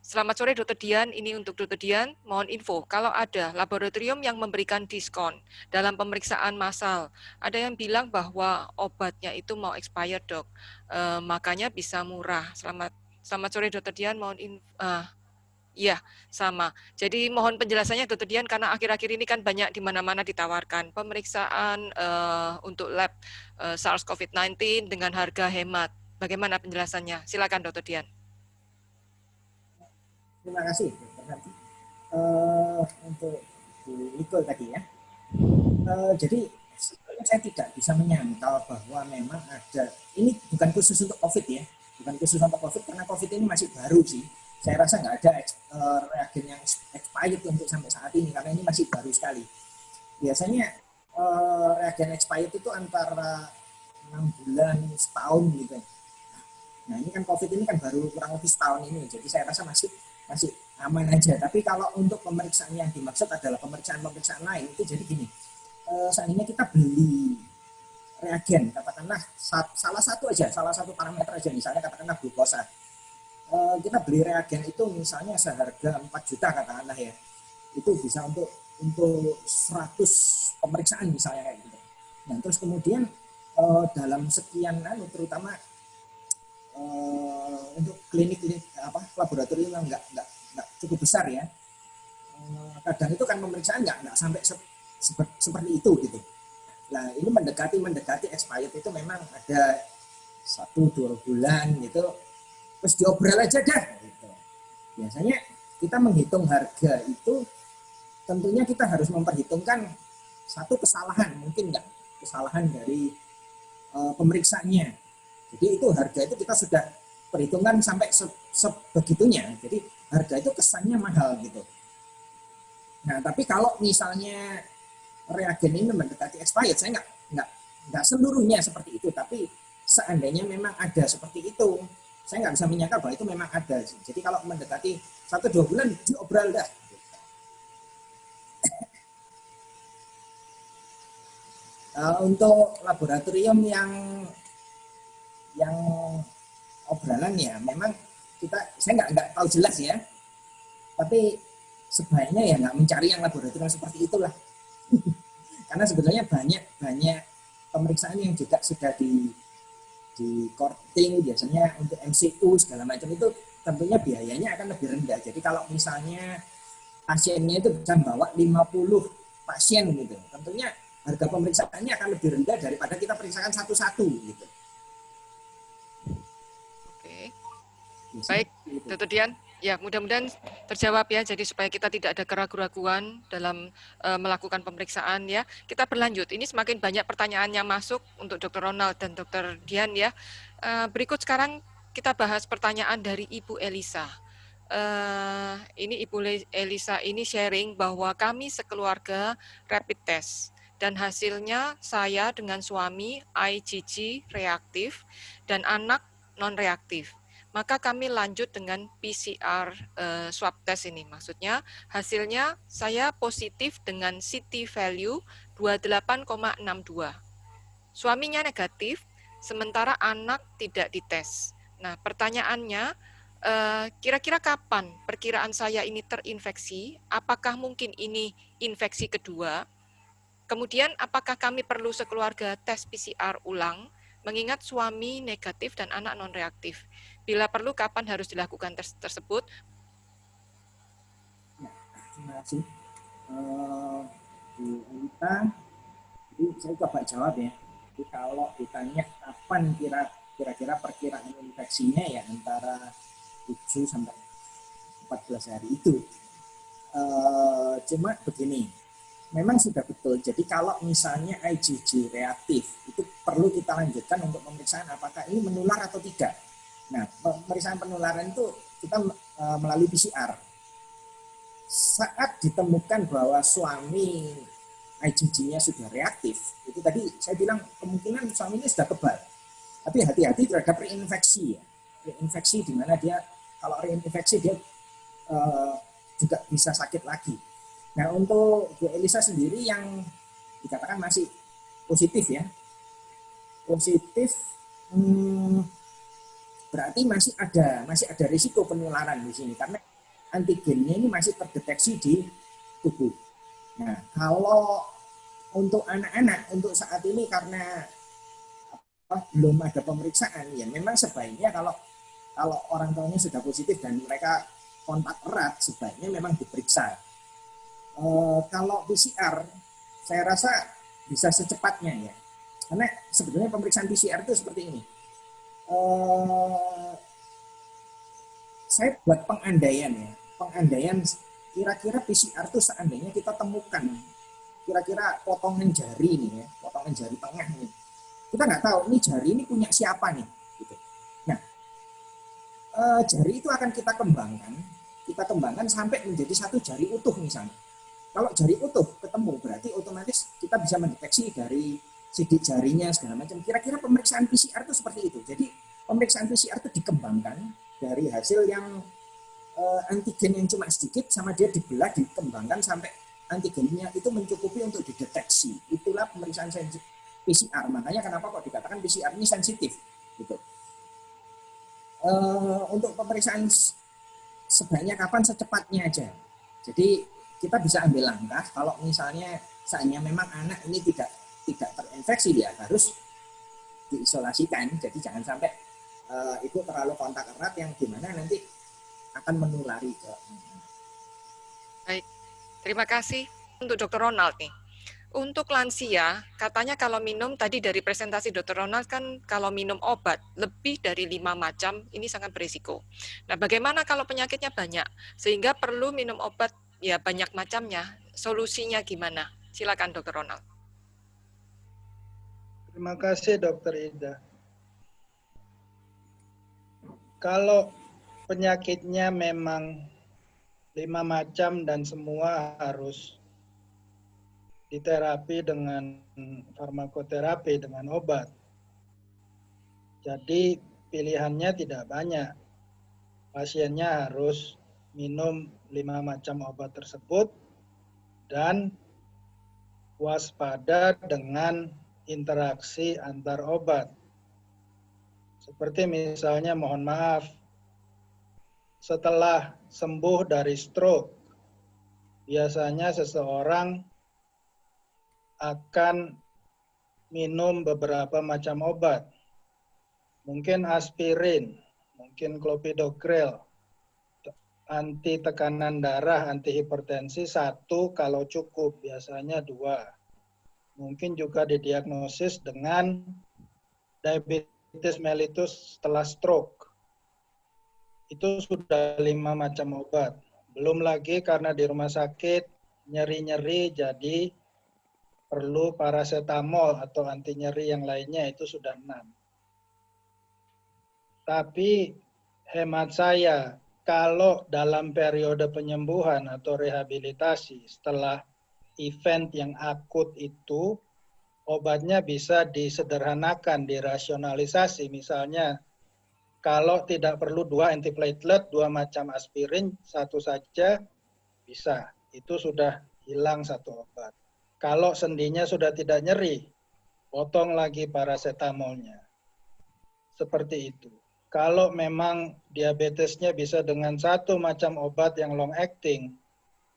Selamat sore Dr. Dian, ini untuk Dr. Dian, mohon info kalau ada laboratorium yang memberikan diskon dalam pemeriksaan massal. Ada yang bilang bahwa obatnya itu mau expired dok, makanya bisa murah. Selamat sore Dr. Dian, mohon info. Iya, sama. Jadi mohon penjelasannya Dr. Dian karena akhir-akhir ini kan banyak di mana-mana ditawarkan pemeriksaan untuk lab SARS-CoV-19 dengan harga hemat. Bagaimana penjelasannya? Silakan Dr. Dian. Terima kasih Dr. Nanti. Untuk Bu Nicole tadi ya. Jadi saya tidak bisa menyangkal bahwa memang ada, ini bukan khusus untuk COVID ya, bukan khusus untuk COVID karena COVID ini masih baru sih. Saya rasa nggak ada reagen yang expired untuk sampai saat ini karena ini masih baru sekali. Biasanya reagen expired itu antara 6 bulan, setahun gitu. Nah ini kan COVID ini kan baru kurang lebih setahun ini, jadi saya rasa masih aman aja. Tapi kalau untuk pemeriksaan yang dimaksud adalah pemeriksaan lain itu jadi gini, seandainya kita beli reagen, katakanlah salah satu parameter aja, misalnya katakanlah glukosa, kita beli reagen itu misalnya seharga 4 juta katakanlah ya, itu bisa untuk 100 pemeriksaan misalnya kayak gitu. Nah terus kemudian dalam sekian terutama untuk klinik laboratorium yang nggak cukup besar ya, kadang itu kan pemeriksaan nggak sampai seperti itu gitu. Nah ini mendekati expired itu memang ada 1-2 bulan gitu, terus diobrol aja dah gitu. Biasanya kita menghitung harga itu tentunya kita harus memperhitungkan satu kesalahan, mungkin nggak kesalahan dari pemeriksaannya. Jadi itu harga itu kita sudah perhitungkan sampai sebegitunya. Jadi harga itu kesannya mahal gitu. Nah tapi kalau misalnya reagen ini mendekati expired, saya nggak seluruhnya seperti itu. Tapi seandainya memang ada seperti itu, saya nggak bisa menyangka bahwa itu memang ada. Jadi kalau mendekati 1-2 bulan diobral dah. Untuk laboratorium yang obralan ya memang saya nggak tahu jelas ya, tapi sebaiknya ya nggak mencari yang laboratorium seperti itulah. Karena sebetulnya banyak pemeriksaan yang juga sudah di korting biasanya untuk MCU segala macam itu tentunya biayanya akan lebih rendah. Jadi kalau misalnya pasiennya itu bisa bawa 50 pasien gitu, tentunya harga pemeriksaannya akan lebih rendah daripada kita periksakan satu-satu gitu. Baik, Dr. Dian, Ya, mudah-mudahan terjawab ya. Jadi supaya kita tidak ada keraguan-keraguan dalam melakukan pemeriksaan ya. Kita berlanjut. Ini semakin banyak pertanyaan yang masuk untuk Dr. Ronald dan Dr. Dian ya. Berikut sekarang kita bahas pertanyaan dari Ibu Elisa. Ini Ibu Elisa ini sharing bahwa kami sekeluarga rapid test dan hasilnya saya dengan suami IgG reaktif dan anak non reaktif. Maka kami lanjut dengan PCR swab test ini. Maksudnya hasilnya saya positif dengan CT value 28,62. Suaminya negatif, sementara anak tidak dites. Nah, pertanyaannya, kira-kira kapan perkiraan saya ini terinfeksi? Apakah mungkin ini infeksi kedua? Kemudian, apakah kami perlu sekeluarga tes PCR ulang, mengingat suami negatif dan anak non-reaktif? Bila perlu, kapan harus dilakukan tes tersebut? Ya, terima kasih. Bu Elita, jadi saya coba jawab ya. Jadi kalau ditanya kapan kira-kira perkiraan infeksinya ya antara 7 sampai 14 hari itu. Cuma begini, memang sudah betul. Jadi kalau misalnya IgG reaktif, itu perlu kita lanjutkan untuk pemeriksaan apakah ini menular atau tidak. Nah, pemeriksaan penularan itu kita melalui PCR. Saat ditemukan bahwa suami IgG-nya sudah reaktif, itu tadi saya bilang kemungkinan suami ini sudah kebal. Tapi hati-hati terhadap reinfeksi ya. Reinfeksi di mana dia kalau reinfeksi dia juga bisa sakit lagi. Nah, untuk Bu Elisa sendiri yang dikatakan masih positif ya. Positif berarti masih ada risiko penularan di sini karena antigennya ini masih terdeteksi di tubuh. Nah, kalau untuk anak-anak untuk saat ini karena belum ada pemeriksaan ya memang sebaiknya kalau orang tuanya sudah positif dan mereka kontak erat sebaiknya memang diperiksa. Kalau PCR saya rasa bisa secepatnya ya karena sebetulnya pemeriksaan PCR itu seperti ini. Saya buat pengandaian kira-kira PCR itu seandainya kita temukan kira-kira potongan jari ini ya, potongan jari tengah ini, kita nggak tahu ini jari ini punya siapa nih gitu. Nah, jari itu akan kita kembangkan sampai menjadi satu jari utuh misalnya. Kalau jari utuh ketemu berarti otomatis kita bisa mendeteksi dari sidik jarinya segala macam. Kira-kira pemeriksaan PCR itu seperti itu. Jadi pemeriksaan PCR itu dikembangkan dari hasil yang antigen yang cuma sedikit sama dia dibelah dikembangkan sampai antigennya itu mencukupi untuk dideteksi. Itulah pemeriksaan PCR. Makanya kenapa kok dikatakan PCR ini sensitif gitu. Untuk pemeriksaan sebaiknya kapan secepatnya aja. Jadi kita bisa ambil langkah kalau misalnya seandainya memang anak ini tidak terinfeksi dia harus diisolasikan. Jadi jangan sampai itu terlalu kontak erat yang dimana nanti akan menulari ke. Baik, terima kasih untuk Dr. Ronald nih. Untuk lansia, katanya kalau minum tadi dari presentasi Dr. Ronald kan kalau minum obat lebih dari 5 macam ini sangat berisiko. Nah, bagaimana kalau penyakitnya banyak sehingga perlu minum obat ya banyak macamnya? Solusinya gimana? Silakan Dr. Ronald. Terima kasih Dr. Ida. Kalau penyakitnya memang 5 macam dan semua harus diterapi dengan farmakoterapi, dengan obat. Jadi pilihannya tidak banyak. Pasiennya harus minum 5 macam obat tersebut dan waspada dengan interaksi antar obat. Seperti misalnya mohon maaf, setelah sembuh dari stroke, biasanya seseorang akan minum beberapa macam obat. Mungkin aspirin, mungkin clopidogrel, anti tekanan darah, anti hipertensi 1 kalau cukup, biasanya 2. Mungkin juga didiagnosis dengan diabetes mellitus setelah stroke. itu sudah 5 macam obat. Belum lagi karena di rumah sakit nyeri-nyeri jadi perlu paracetamol atau anti nyeri yang lainnya, itu sudah 6. Tapi hemat saya, kalau dalam periode penyembuhan atau rehabilitasi setelah event yang akut itu, obatnya bisa disederhanakan, dirasionalisasi. Misalnya, kalau tidak perlu 2 antiplatelet, 2 macam aspirin, 1 saja bisa. Itu sudah hilang 1 obat. Kalau sendinya sudah tidak nyeri, potong lagi paracetamolnya. Seperti itu. Kalau memang diabetesnya bisa dengan 1 macam obat yang long acting,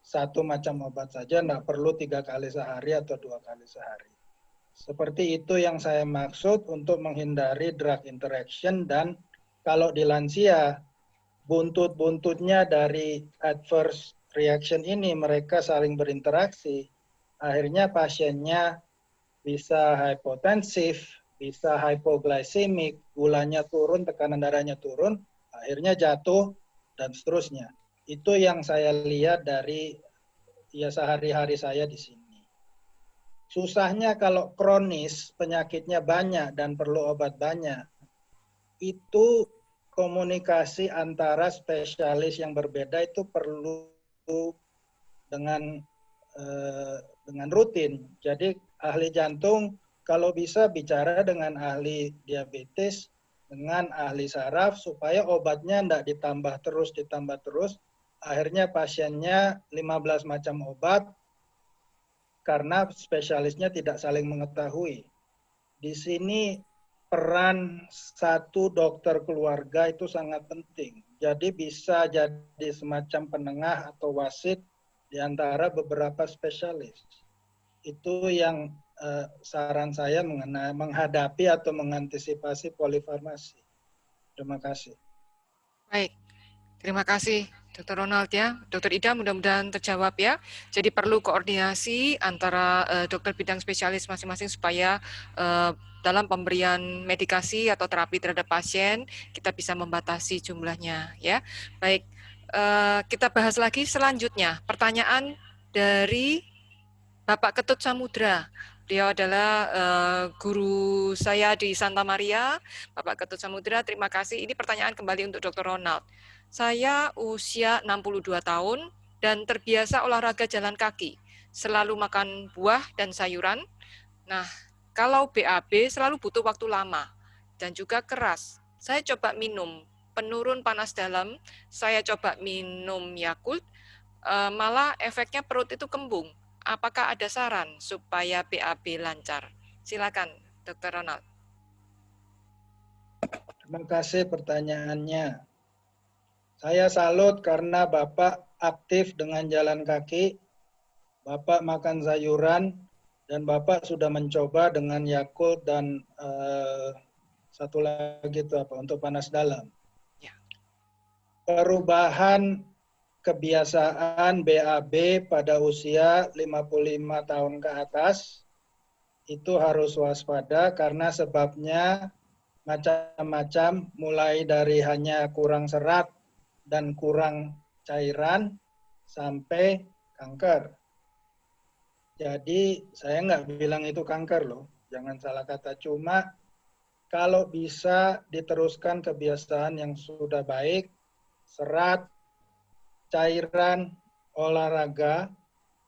1 macam obat saja, tidak perlu 3 kali sehari atau 2 kali sehari. Seperti itu yang saya maksud untuk menghindari drug interaction. Dan kalau di lansia, buntut-buntutnya dari adverse reaction ini, mereka saling berinteraksi, akhirnya pasiennya bisa hypotensif, bisa hypoglycemic, gulanya turun, tekanan darahnya turun, akhirnya jatuh, dan seterusnya. Itu yang saya lihat dari sehari-hari saya di sini. Susahnya kalau kronis, penyakitnya banyak dan perlu obat banyak, itu komunikasi antara spesialis yang berbeda itu perlu dengan rutin. Jadi ahli jantung kalau bisa bicara dengan ahli diabetes, dengan ahli saraf, supaya obatnya tidak ditambah terus, akhirnya pasiennya 15 macam obat, karena spesialisnya tidak saling mengetahui. Di sini peran 1 dokter keluarga itu sangat penting. Jadi bisa jadi semacam penengah atau wasit di antara beberapa spesialis. Itu yang saran saya mengenai menghadapi atau mengantisipasi polifarmasi. Terima kasih. Baik, terima kasih Dr. Ronald ya. Dr. Ida mudah-mudahan terjawab ya. Jadi perlu koordinasi antara dokter bidang spesialis masing-masing supaya dalam pemberian medikasi atau terapi terhadap pasien kita bisa membatasi jumlahnya ya. Baik, kita bahas lagi selanjutnya. Pertanyaan dari Bapak Ketut Samudra. Beliau adalah guru saya di Santa Maria. Bapak Ketut Samudra, terima kasih. Ini pertanyaan kembali untuk Dr. Ronald. Saya usia 62 tahun dan terbiasa olahraga jalan kaki. Selalu makan buah dan sayuran. Nah, kalau BAB selalu butuh waktu lama dan juga keras. Saya coba minum penurun panas dalam, saya coba minum Yakult, malah efeknya perut itu kembung. Apakah ada saran supaya BAB lancar? Silakan, Dr. Ronald. Terima kasih pertanyaannya. Saya salut karena Bapak aktif dengan jalan kaki, Bapak makan sayuran, dan Bapak sudah mencoba dengan Yakult dan satu lagi itu apa untuk panas dalam. Ya. Perubahan kebiasaan BAB pada usia 55 tahun ke atas itu harus waspada karena sebabnya macam-macam, mulai dari hanya kurang serat dan kurang cairan sampai kanker. Jadi saya nggak bilang itu kanker loh, jangan salah kata. Cuma kalau bisa diteruskan kebiasaan yang sudah baik, serat, cairan, olahraga,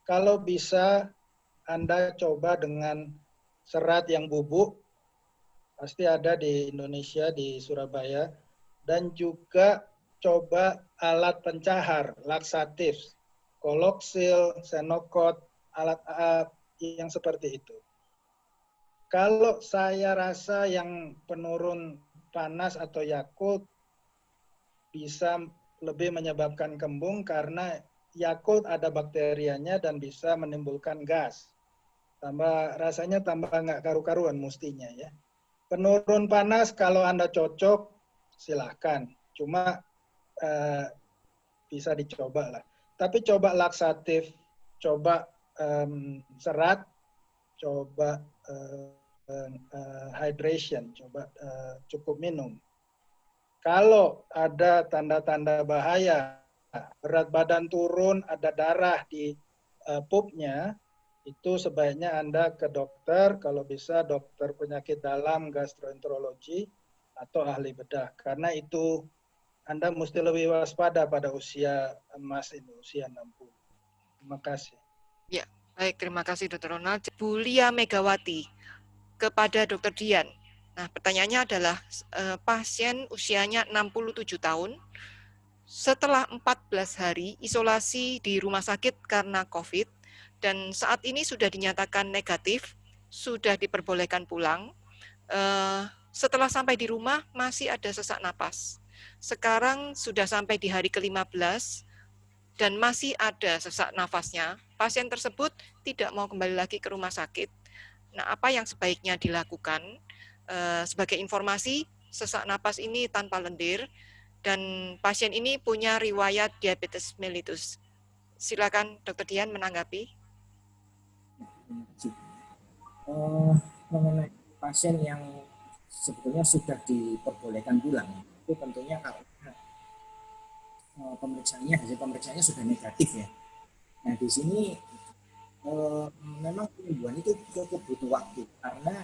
kalau bisa Anda coba dengan serat yang bubuk, pasti ada di Indonesia, di Surabaya, dan juga coba alat pencahar, laksatif, Koloxil, Senokot, alat yang seperti itu. Kalau saya rasa yang penurun panas atau Yakult bisa lebih menyebabkan kembung karena Yakult ada bakterianya dan bisa menimbulkan gas. Rasanya tambah nggak karu-karuan mestinya ya. Penurun panas kalau Anda cocok silahkan. Cuma bisa dicoba lah. Tapi coba laksatif, coba serat, coba hydration, coba cukup minum. Kalau ada tanda-tanda bahaya, berat badan turun, ada darah di pupnya, itu sebaiknya Anda ke dokter, kalau bisa dokter penyakit dalam, gastroenterologi, atau ahli bedah. Karena itu Anda mesti lebih waspada pada usia emas ini, usia 60. Terima kasih. Ya, baik, terima kasih Dr. Ronald. Bu Lia Megawati, kepada Dr. Dian. Nah, pertanyaannya adalah pasien usianya 67 tahun, setelah 14 hari isolasi di rumah sakit karena COVID, dan saat ini sudah dinyatakan negatif, sudah diperbolehkan pulang. Setelah sampai di rumah masih ada sesak napas. Sekarang sudah sampai di hari ke-15 dan masih ada sesak nafasnya. Pasien tersebut tidak mau kembali lagi ke rumah sakit. Nah, apa yang sebaiknya dilakukan? Sebagai informasi, sesak napas ini tanpa lendir dan pasien ini punya riwayat diabetes mellitus. Silakan Dr. Dian menanggapi. Mengenai pasien yang sebetulnya sudah diperbolehkan pulang, itu tentunya kalau hasil pemeriksaannya sudah negatif ya. Nah di sini memang penyembuhan itu cukup butuh waktu karena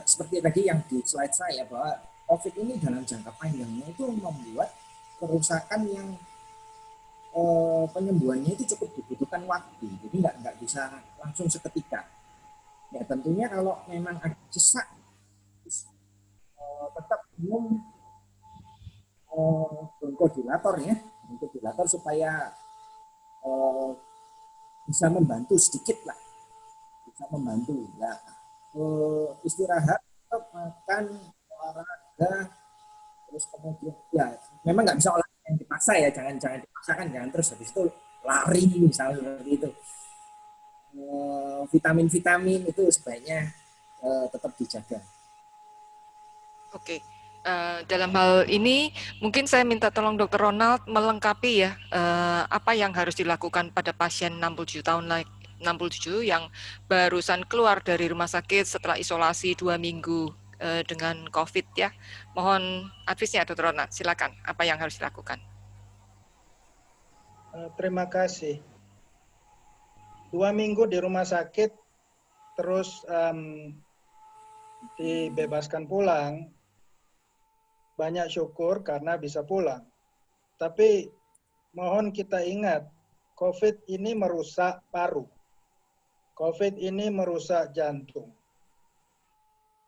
seperti tadi yang di slide saya bahwa COVID ini dalam jangka panjangnya itu membuat kerusakan yang penyembuhannya itu cukup dibutuhkan waktu, jadi nggak bisa langsung seketika. Ya tentunya kalau memang ada sesak, tetap minum bronchodilator ya, bronchodilator supaya bisa membantu sedikit lah, bisa membantu. Ya, istirahat, tetap makan, olahraga, terus kemudian ya memang nggak bisa olahraga yang dipaksa ya, jangan dipaksakan, jangan terus habis itu lari misalnya seperti itu. Vitamin-vitamin itu sebaiknya tetap dijaga. Oke, dalam hal ini mungkin saya minta tolong Dr. Ronald melengkapi ya apa yang harus dilakukan pada pasien 67 tahun 67 yang barusan keluar dari rumah sakit setelah isolasi 2 minggu dengan COVID ya. Mohon advisnya Dr. Ronald, silakan apa yang harus dilakukan. Terima kasih. 2 minggu di rumah sakit, terus dibebaskan pulang, banyak syukur karena bisa pulang. Tapi mohon kita ingat, COVID ini merusak paru. COVID ini merusak jantung.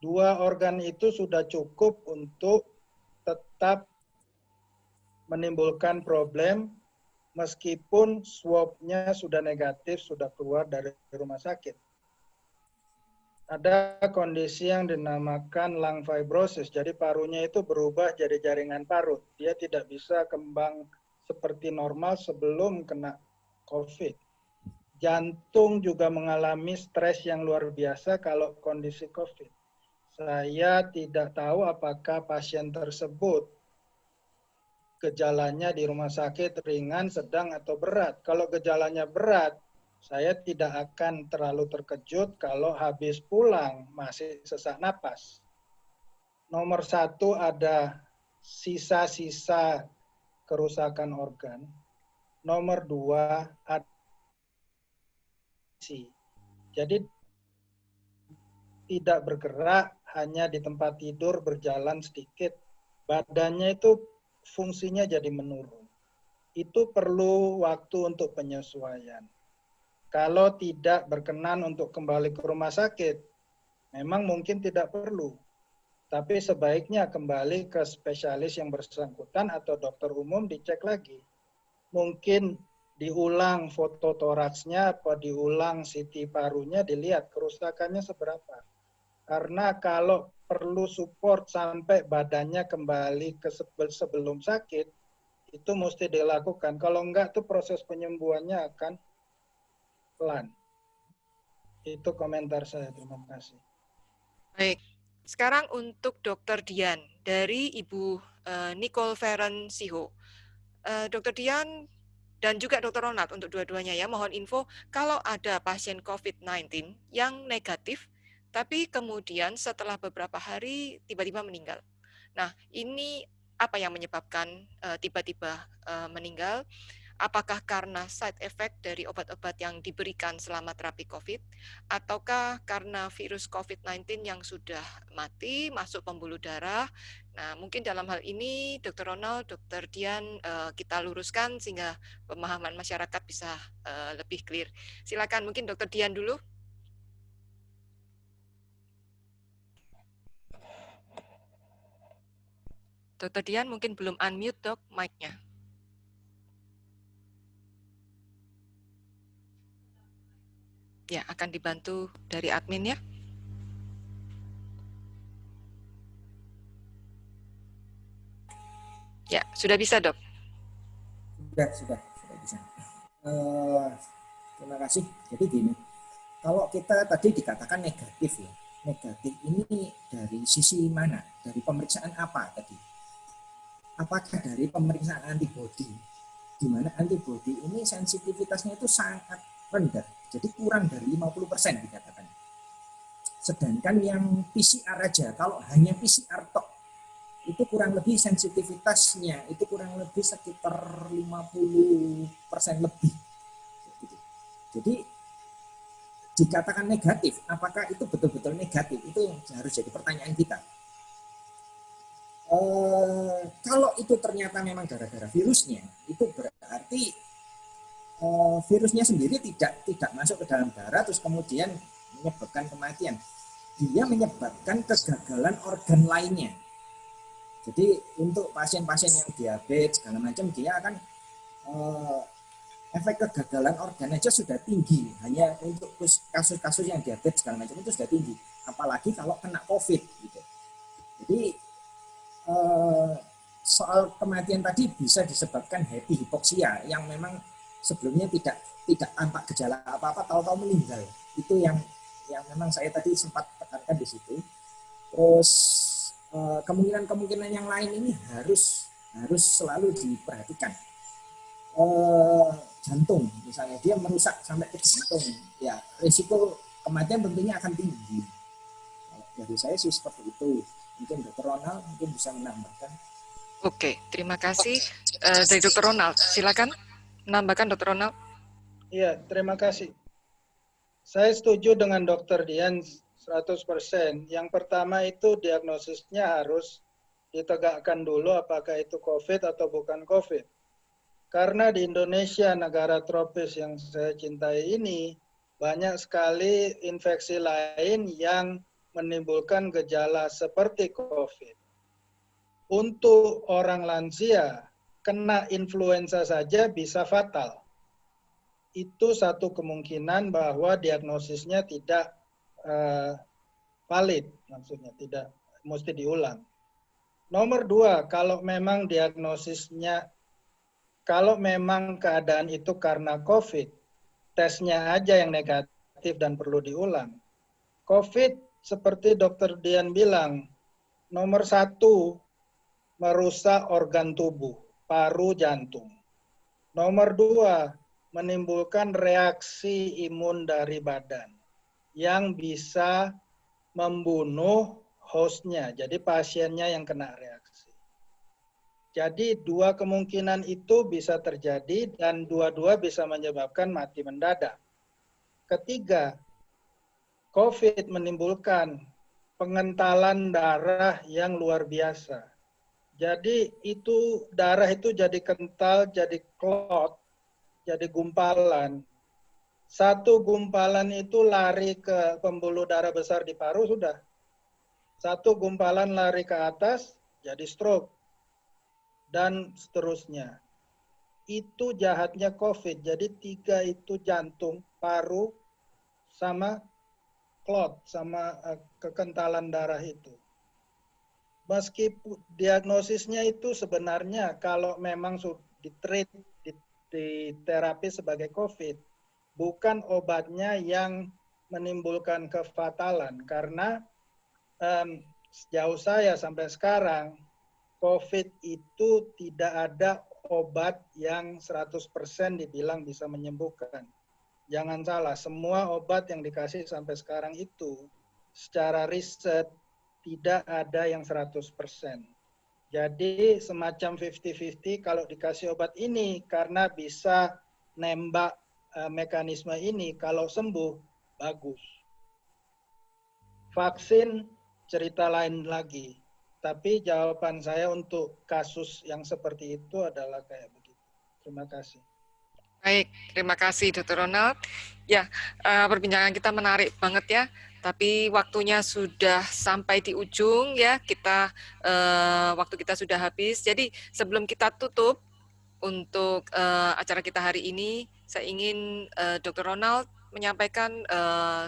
2 organ itu sudah cukup untuk tetap menimbulkan problem meskipun swab-nya sudah negatif, sudah keluar dari rumah sakit. Ada kondisi yang dinamakan lung fibrosis, jadi parunya itu berubah jadi jaringan parut. Dia tidak bisa kembang seperti normal sebelum kena COVID. Jantung juga mengalami stres yang luar biasa kalau kondisi COVID. Saya tidak tahu apakah pasien tersebut gejalanya di rumah sakit ringan, sedang, atau berat. Kalau gejalanya berat, saya tidak akan terlalu terkejut kalau habis pulang masih sesak napas. Nomor 1 ada sisa-sisa kerusakan organ. Nomor 2 ada jadi tidak bergerak, hanya di tempat tidur berjalan sedikit. Badannya itu fungsinya jadi menurun. Itu perlu waktu untuk penyesuaian. Kalau tidak berkenan untuk kembali ke rumah sakit, memang mungkin tidak perlu. Tapi sebaiknya kembali ke spesialis yang bersangkutan atau dokter umum dicek lagi. Mungkin diulang foto toraksnya, apa diulang CT parunya, dilihat kerusakannya seberapa. Karena kalau perlu support sampai badannya kembali ke sebelum sakit, itu mesti dilakukan. Kalau enggak, tuh proses penyembuhannya akan pelan. Itu komentar saya. Terima kasih. Baik, sekarang untuk Dr. Dian dari Ibu Nicole Feren Siho. Dr. Dian dan juga Dr. Ronald untuk dua-duanya ya, mohon info kalau ada pasien COVID-19 yang negatif, tapi kemudian setelah beberapa hari tiba-tiba meninggal. Nah, ini apa yang menyebabkan tiba-tiba meninggal? Apakah karena side effect dari obat-obat yang diberikan selama terapi COVID, ataukah karena virus COVID-19 yang sudah mati, masuk pembuluh darah? Nah, mungkin dalam hal ini, Dr. Ronald, Dr. Dian, kita luruskan sehingga pemahaman masyarakat bisa lebih clear. Silakan, mungkin Dr. Dian dulu. Dr. Dian mungkin belum unmute, Dok, mic-nya. Ya, akan dibantu dari admin ya. Ya, sudah bisa, Dok. Sudah bisa. Terima kasih. Jadi gini, kalau kita tadi dikatakan negatif ya, negatif ini dari sisi mana? Dari pemeriksaan apa tadi? Apakah dari pemeriksaan antibodi? Di mana antibodi ini sensitivitasnya itu sangat rendah, jadi kurang dari 50% dikatakan. Sedangkan yang PCR aja, kalau hanya PCR tok, itu kurang lebih sensitivitasnya, itu kurang lebih sekitar 50% lebih. Jadi dikatakan negatif, apakah itu betul-betul negatif? Itu yang harus jadi pertanyaan kita. Kalau itu ternyata memang gara-gara virusnya, itu berarti virusnya sendiri tidak masuk ke dalam darah terus kemudian menyebabkan kematian. Dia menyebabkan kegagalan organ lainnya. Jadi untuk pasien-pasien yang diabetes segala macam, dia akan efek kegagalan organ aja sudah tinggi. Hanya untuk kasus-kasus yang diabetes segala macam itu sudah tinggi. Apalagi kalau kena COVID. Gitu. Jadi soal kematian tadi bisa disebabkan happy hipoksia yang memang sebelumnya tidak tampak gejala apa-apa, tahu-tahu meninggal. Itu yang memang saya tadi sempat tekankan di situ. Terus kemungkinan-kemungkinan yang lain ini harus selalu diperhatikan. Jantung misalnya, dia merusak sampai ke jantung, ya risiko kematian tentunya akan tinggi. Dari saya sih seperti itu. Mungkin Dr. Ronald mungkin bisa menambahkan. Oke, terima kasih. Dari Dr. Ronald, silakan menambahkan Dr. Ronald. Iya, terima kasih. Saya setuju dengan Dr. Dian 100%. Yang pertama itu diagnosisnya harus ditegakkan dulu apakah itu COVID atau bukan COVID. Karena di Indonesia, negara tropis yang saya cintai ini, banyak sekali infeksi lain yang menimbulkan gejala seperti COVID. Untuk orang lansia, kena influenza saja bisa fatal. Itu satu kemungkinan bahwa diagnosisnya tidak valid, maksudnya tidak mesti diulang. Nomor dua, kalau memang diagnosisnya, kalau memang keadaan itu karena COVID, tesnya aja yang negatif dan perlu diulang. COVID seperti Dr. Dian bilang, nomor satu, merusak organ tubuh, paru, jantung. Nomor dua, menimbulkan reaksi imun dari badan yang bisa membunuh hostnya, jadi pasiennya yang kena reaksi. Jadi dua kemungkinan itu bisa terjadi dan dua-dua bisa menyebabkan mati mendadak. Ketiga, COVID menimbulkan pengentalan darah yang luar biasa. Jadi itu darah itu jadi kental, jadi clot, jadi gumpalan. Satu gumpalan itu lari ke pembuluh darah besar di paru sudah. Satu gumpalan lari ke atas jadi stroke. Dan seterusnya. Itu jahatnya COVID. Jadi tiga itu jantung, paru, sama clot, sama kekentalan darah itu. Meskipun diagnosisnya itu sebenarnya kalau memang ditreat, diterapi sebagai COVID, bukan obatnya yang menimbulkan kefatalan. Karena sejauh saya sampai sekarang, COVID itu tidak ada obat yang 100% dibilang bisa menyembuhkan. Jangan salah, semua obat yang dikasih sampai sekarang itu secara riset tidak ada yang 100%. Jadi semacam 50-50 kalau dikasih obat ini karena bisa nembak mekanisme ini, kalau sembuh bagus. Vaksin cerita lain lagi. Tapi jawaban saya untuk kasus yang seperti itu adalah kayak begitu. Terima kasih. Baik, terima kasih Dr. Ronald. Ya, perbincangan kita menarik banget ya. Tapi waktunya sudah sampai di ujung ya. Waktu kita sudah habis. Jadi sebelum kita tutup untuk acara kita hari ini, saya ingin Dr. Ronald menyampaikan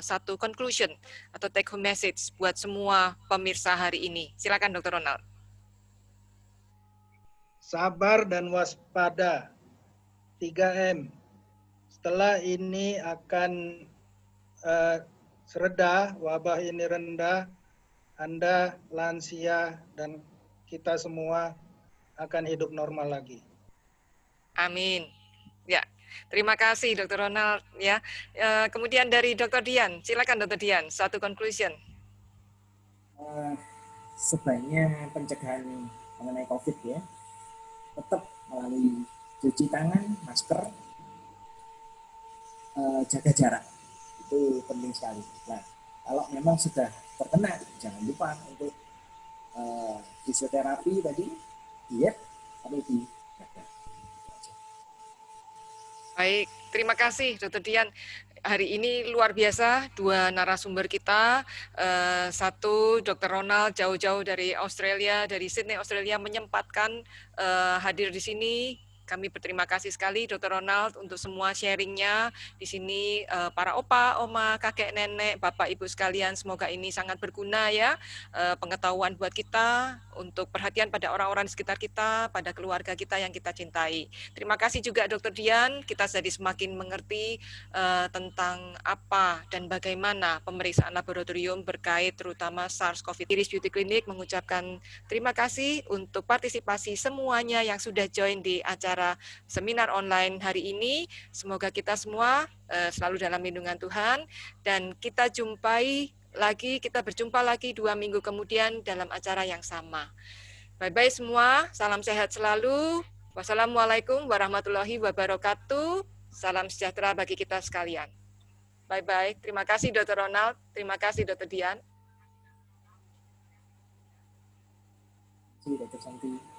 satu conclusion atau take home message buat semua pemirsa hari ini. Silakan Dr. Ronald. Sabar dan waspada. 3M. Setelah ini akan sereda, wabah ini rendah, Anda, lansia, dan kita semua akan hidup normal lagi. Amin. Ya, terima kasih Dr. Ronald. Ya, kemudian dari Dr. Dian, silakan Dr. Dian, satu conclusion. Sebaiknya pencegahan mengenai COVID ya, tetap melalui cuci tangan, masker, jaga jarak. Itu penting sekali. Nah, kalau memang sudah terkena, jangan lupa untuk fisioterapi tadi, diet, perlu dijaga. Baik, terima kasih Dr. Dian. Hari ini luar biasa, dua narasumber kita, satu Dr. Ronald jauh-jauh dari Australia, dari Sydney, Australia, menyempatkan hadir di sini. Kami berterima kasih sekali Dr. Ronald untuk semua sharingnya di sini, para opa, oma, kakek, nenek, bapak, ibu sekalian, semoga ini sangat berguna ya, pengetahuan buat kita, untuk perhatian pada orang-orang di sekitar kita, pada keluarga kita yang kita cintai. Terima kasih juga Dr. Dian, kita jadi semakin mengerti tentang apa dan bagaimana pemeriksaan laboratorium berkait terutama SARS-CoV. Iris Beauty Clinic mengucapkan terima kasih untuk partisipasi semuanya yang sudah join di acara seminar online hari ini. Semoga kita semua selalu dalam lindungan Tuhan dan kita berjumpa lagi 2 minggu kemudian dalam acara yang sama. Bye-bye semua, salam sehat selalu. Wassalamualaikum warahmatullahi wabarakatuh. Salam sejahtera bagi kita sekalian. Bye-bye. Terima kasih Dr. Ronald. Terima kasih Dr. Dian. Terima kasih Dr. Santi.